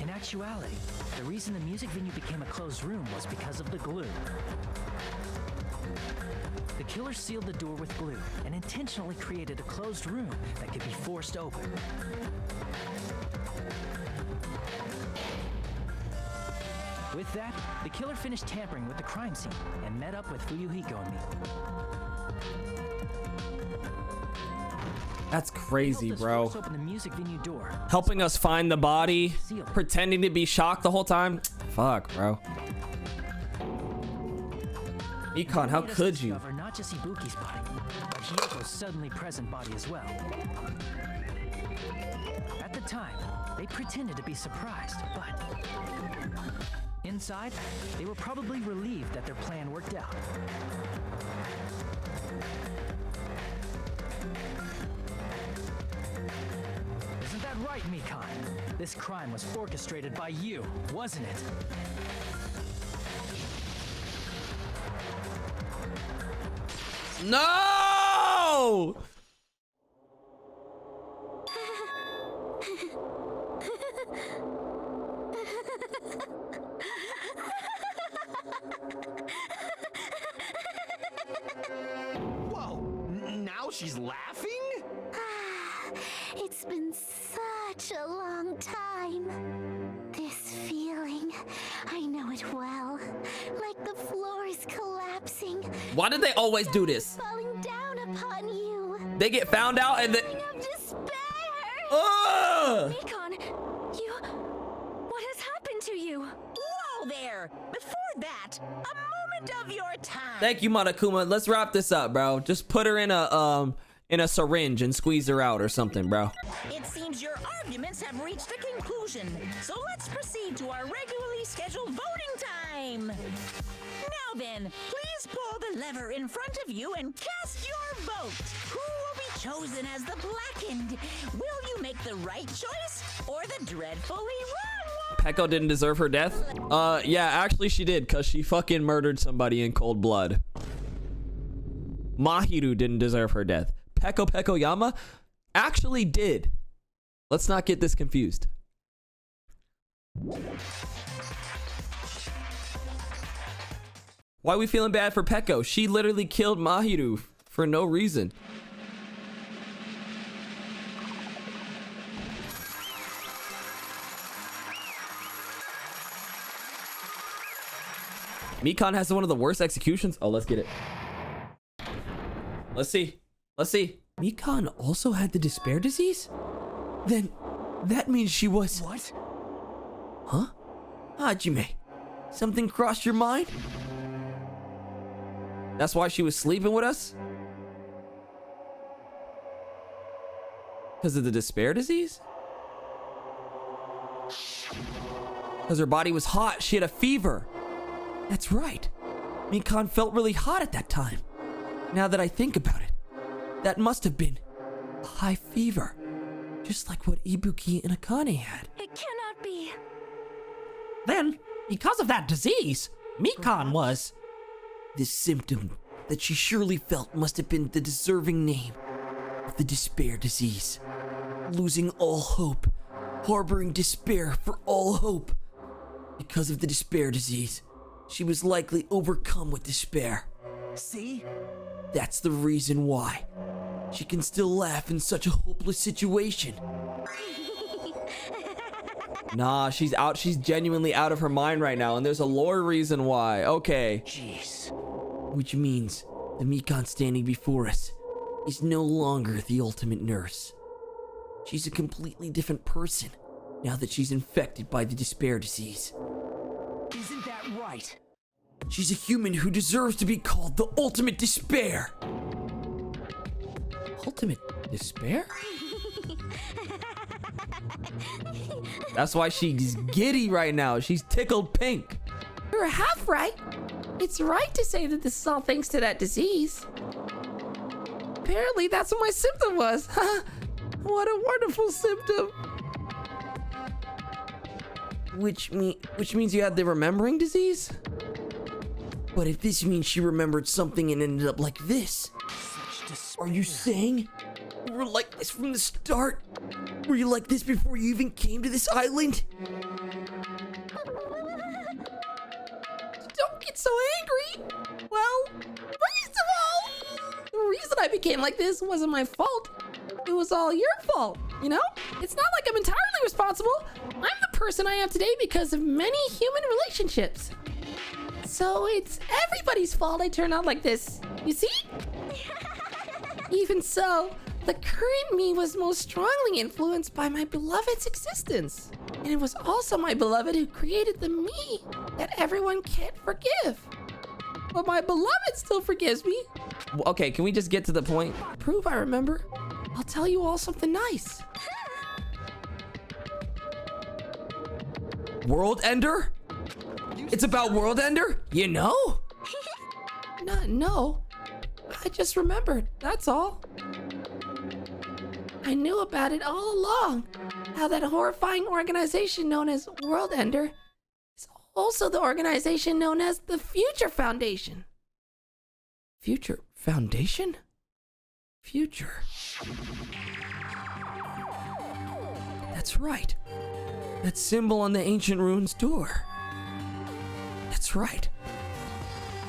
In actuality, the reason the music venue became a closed room was because of the glue. The killer sealed the door with glue and intentionally created a closed room that could be forced open. With that, the killer finished tampering with the crime scene and met up with Fuyuhiko and me. That's crazy, bro. Open the music venue door. Helping us find the body, pretending to be shocked the whole time. Fuck, bro. Mikan, how could you? Not just Ibuki's body, but Hyoko's suddenly present body as well. At the time, they pretended to be surprised, but inside, they were probably relieved that their plan worked out. Isn't that right, Mikan? This crime was orchestrated by you, wasn't it? No! Whoa! Now she's laughing? It's been such a long time. This feeling, I know it well. Like the floor is collapsing. Why do they always do this? Falling down upon you. They get found out and then... Of despair. Mikan, what has happened to you? Whoa there! before that, a moment of your time. Thank you, Monokuma. Let's wrap this up, bro. Just put her in a syringe and squeeze her out or something, bro. It seems your arguments have reached a conclusion, so let's proceed to our regularly scheduled voting time. Now then, please pull the lever in front of you and cast your vote. Who will be chosen as the blackened? Will you make the right choice or the dreadfully wrong one? Peko didn't deserve her death? Yeah, actually she did, because she fucking murdered somebody in cold blood. Mahiru didn't deserve her death. Peko Yama actually did. Let's not get this confused. Why are we feeling bad for Peko? She literally killed Mahiru for no reason. Mikan has one of the worst executions. Oh, let's get it. Let's see. Let's see. Mikan also had the Dispair Disease? Then that means she was... What? Huh? Hajime, something crossed your mind? That's why she was sleeping with us? Because of the Dispair Disease? Because her body was hot. She had a fever. That's right. Mikan felt really hot at that time. Now that I think about it, that must have been a high fever. Just like what Ibuki and Akane had. It cannot be. Then, because of that disease, Mikan was... This symptom that she surely felt must have been the deserving name of the Dispair Disease. Losing all hope, harboring despair for all hope. Because of the Dispair Disease, she was likely overcome with despair. See? That's the reason why. She can still laugh in such a hopeless situation. Nah, she's out. She's genuinely out of her mind right now, and there's a lore reason why. Okay. Jeez. Which means the Mikan standing before us is no longer the ultimate nurse. She's a completely different person now that she's infected by the Dispair Disease. Isn't that right? She's a human who deserves to be called the Ultimate Despair. Ultimate Despair? That's why she's giddy right now. She's tickled pink. You're half right. It's right to say that this is all thanks to that disease. Apparently, that's what my symptom was. What a wonderful symptom. Which means you had the remembering disease? But if this means she remembered something and ended up like this, are you saying you were like this from the start? Were you like this before you even came to this island? Don't get so angry. Well, first of all, the reason I became like this wasn't my fault. It was all your fault, you know? It's not like I'm entirely responsible. I'm the person I am today because of many human relationships. So it's everybody's fault I turned out like this. You see? Even so, the current me was most strongly influenced by my beloved's existence. And it was also my beloved who created the me that everyone can't forgive. But my beloved still forgives me. Okay, can we just get to the point? Prove I remember. I'll tell you all something nice. World Ender? It's about World Ender? You know? No. I just remembered, that's all. I knew about it all along. How that horrifying organization known as World Ender is also the organization known as the Future Foundation. Future Foundation? Future. That's right. That symbol on the ancient ruins door. That's right.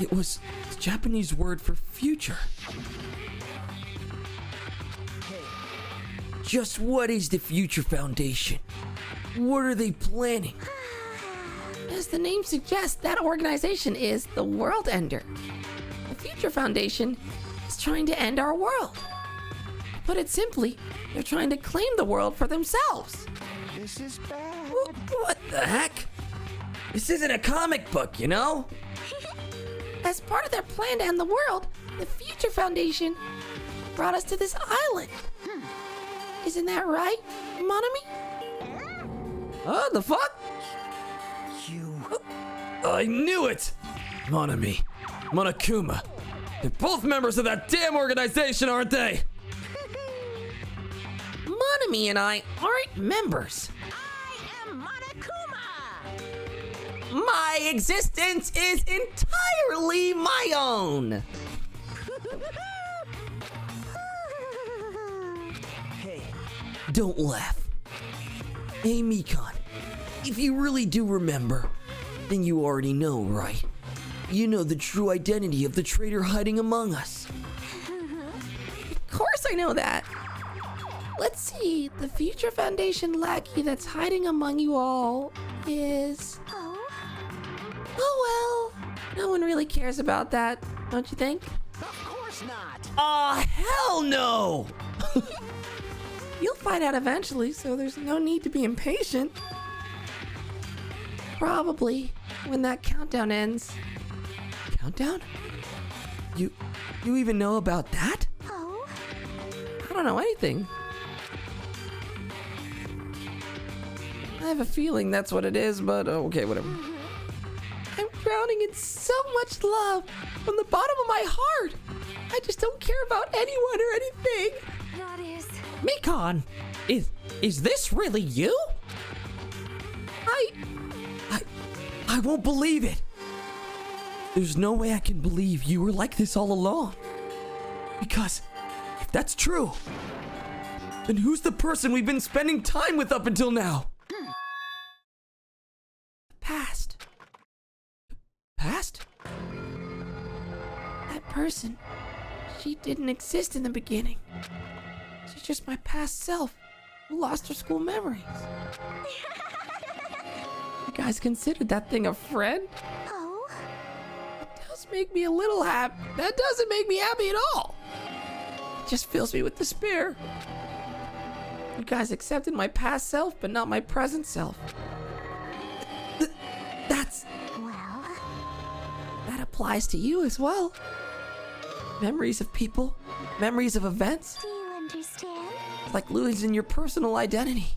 It was the Japanese word for future. Just what is the Future Foundation? What are they planning? As the name suggests, that organization is the World Ender. The Future Foundation is trying to end our world. To put it simply, they're trying to claim the world for themselves. This is bad. What the heck? This isn't a comic book, you know? As part of their plan to end the world, the Future Foundation brought us to this island. Isn't that right, Monami? The fuck? You... I knew it! Monami. Monokuma. They're both members of that damn organization, aren't they? Monami and I aren't members. I am Monokuma! My existence is entirely my own. Hey, Don't laugh. Hey, Mikan. If you really do remember, then you already know, right? You know the true identity of the traitor hiding among us. Of course I know that. Let's see, the Future Foundation lackey that's hiding among you all is... Oh well, no one really cares about that, don't you think? Of course not. Aw, hell no! You'll find out eventually, so there's no need to be impatient. Probably when that countdown ends. Countdown? You even know about that? I don't know anything. I have a feeling that's what it is, but okay, whatever. I'm drowning in so much love from the bottom of my heart. I just don't care about anyone or anything. That is... Mikan, is this really you? I won't believe it. There's no way I can believe you were like this all along. Because if that's true, then who's the person we've been spending time with up until now? Past. Past? That person, she didn't exist in the beginning. She's just my past self who lost her school memories. You guys considered that thing a friend? It does make me a little happy. That doesn't make me happy at all. It just fills me with despair. You guys accepted my past self, but not my present self. That's... Well, that applies to you as well. Memories of people, memories of events, do you understand? like losing your personal identity.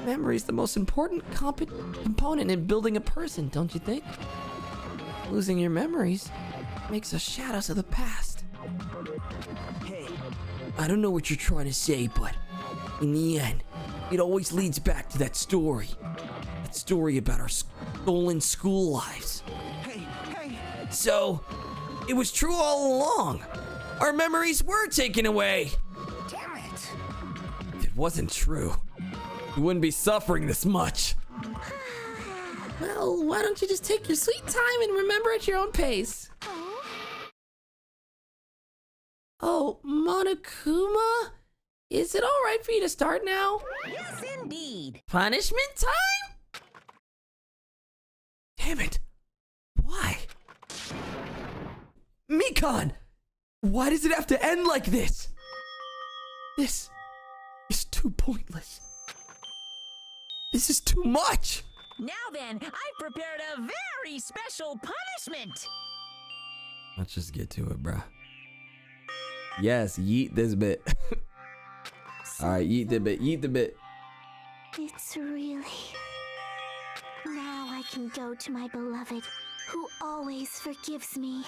Memory is the most important component in building a person, don't you think? Losing your memories makes us shadows of the past. hey, I don't know what you're trying to say, but in the end, it always leads back to that story. That story about our stolen school lives. hey! So, it was true all along. Our memories were taken away. Damn it! If it wasn't true, we wouldn't be suffering this much. Well, why don't you just take your sweet time and remember at your own pace? Oh, Monokuma? Is it alright for you to start now? Yes, indeed. Punishment time? Damn it. Why? Mikan! Why does it have to end like this? This is too pointless. This is too much. Now then, I've prepared a very special punishment. Let's just get to it, bruh. Yes, yeet this bit. Alright, yeet the bit, yeet the bit. It's really... Now I can go to my beloved, who always forgives me.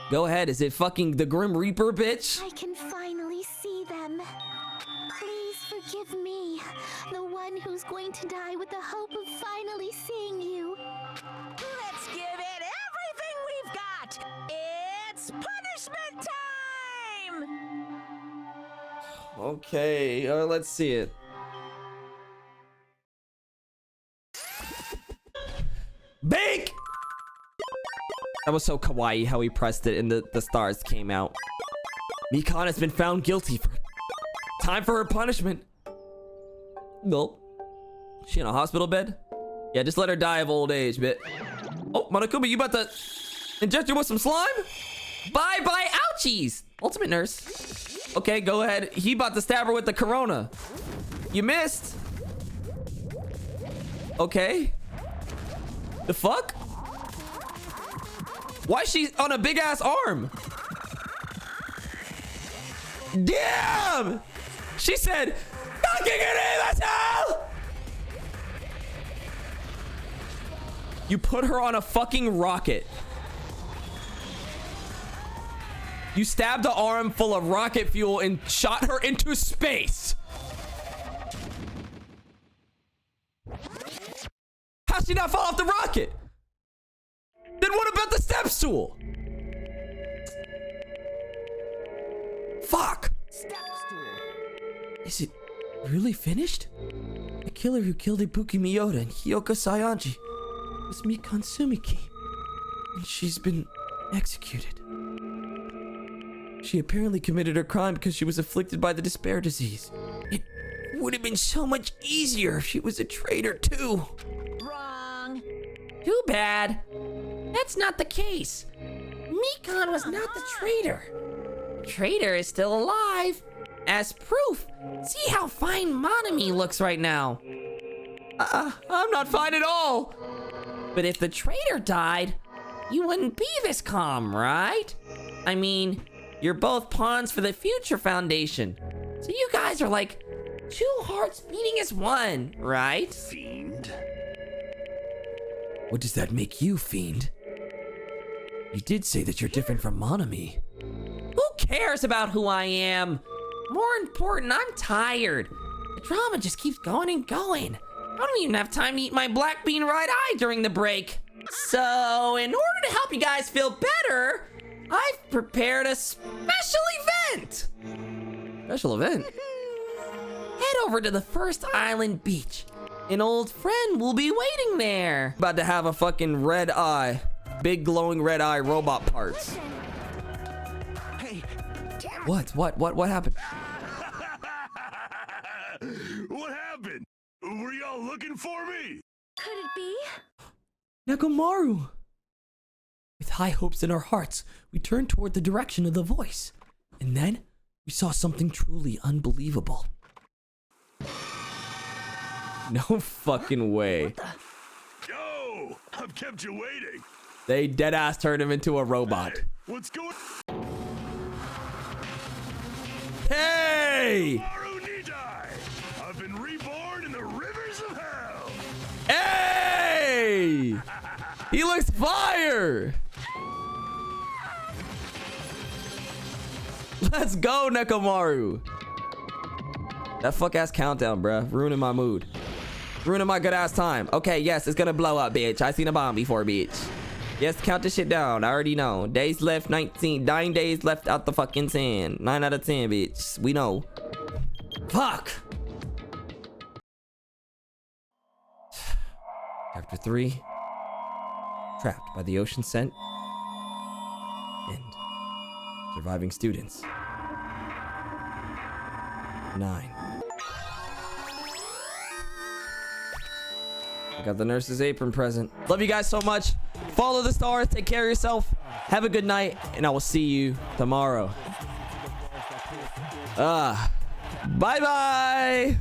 Go ahead, is it fucking the Grim Reaper, bitch? I can finally see them. Please forgive me, the one who's going to die with the hope of finally seeing you. Let's give it everything we've got. It's punishment time! Okay, let's see it. Bake! That was so kawaii how he pressed it and the stars came out. Mikan has been found guilty for... Time for her punishment. Gulp. She in a hospital bed? Yeah, just let her die of old age, bit. Oh, Monokuma, you about to inject her with some slime? Bye-bye ouchies! Ultimate nurse. Okay, go ahead. He about to stab her with the corona. You missed. Okay. The fuck? Why is she on a big ass arm? Damn! She said, fucking it in hell! You put her on a fucking rocket. You stabbed the arm full of rocket fuel and shot her into space. How'd she not fall off the rocket? Then what about the step stool? Fuck. Step stool. Is it really finished? The killer who killed Ibuki Miyoda and Hyoka Sayanji was Mikan Sumiki, and she's been executed. She apparently committed her crime because she was afflicted by the Dispair Disease. It would have been so much easier if she was a traitor too. Wrong. Too bad. That's not the case. Mikan was not the traitor. The traitor is still alive. As proof, see how fine Monami looks right now. I'm not fine at all. But if the traitor died, you wouldn't be this calm, right? I mean, you're both pawns for the Future Foundation. So you guys are like two hearts beating as one, right? Fiend? What does that make you, Fiend? You did say that you're different from Monami. Who cares about who I am? More important, I'm tired. The drama just keeps going and going. I don't even have time to eat my black bean right eye during the break. So, in order to help you guys feel better, I've prepared a special event. Special event? Head over to the First Island Beach. An old friend will be waiting there. About to have a fucking red eye. Big glowing red eye robot parts. Hey, damn. What happened? What happened? Were y'all looking for me? Could it be? Nekomaru! With high hopes in our hearts, we turned toward the direction of the voice. And then, we saw something truly unbelievable. No fucking way. Yo! I've kept you waiting. They deadass turned him into a robot. Hey, what's going on? Hey! Maru Nidai! I've been reborn in the rivers of hell! Hey! He looks fire! Let's go, Nekomaru! That fuck ass countdown, bruh. Ruining my mood. Ruining my good ass time. Okay, yes, it's gonna blow up, bitch. I seen a bomb before, bitch. Yes, count this shit down. I already know. Days left, 19. 9 days left out the fucking 10. 9 out of 10, bitch. We know. Fuck! Chapter 3. Trapped by the ocean scent. End. Surviving students. 9. I got the nurse's apron present. Love you guys so much. Follow the stars. Take care of yourself. Have a good night. And I will see you tomorrow. Bye-bye.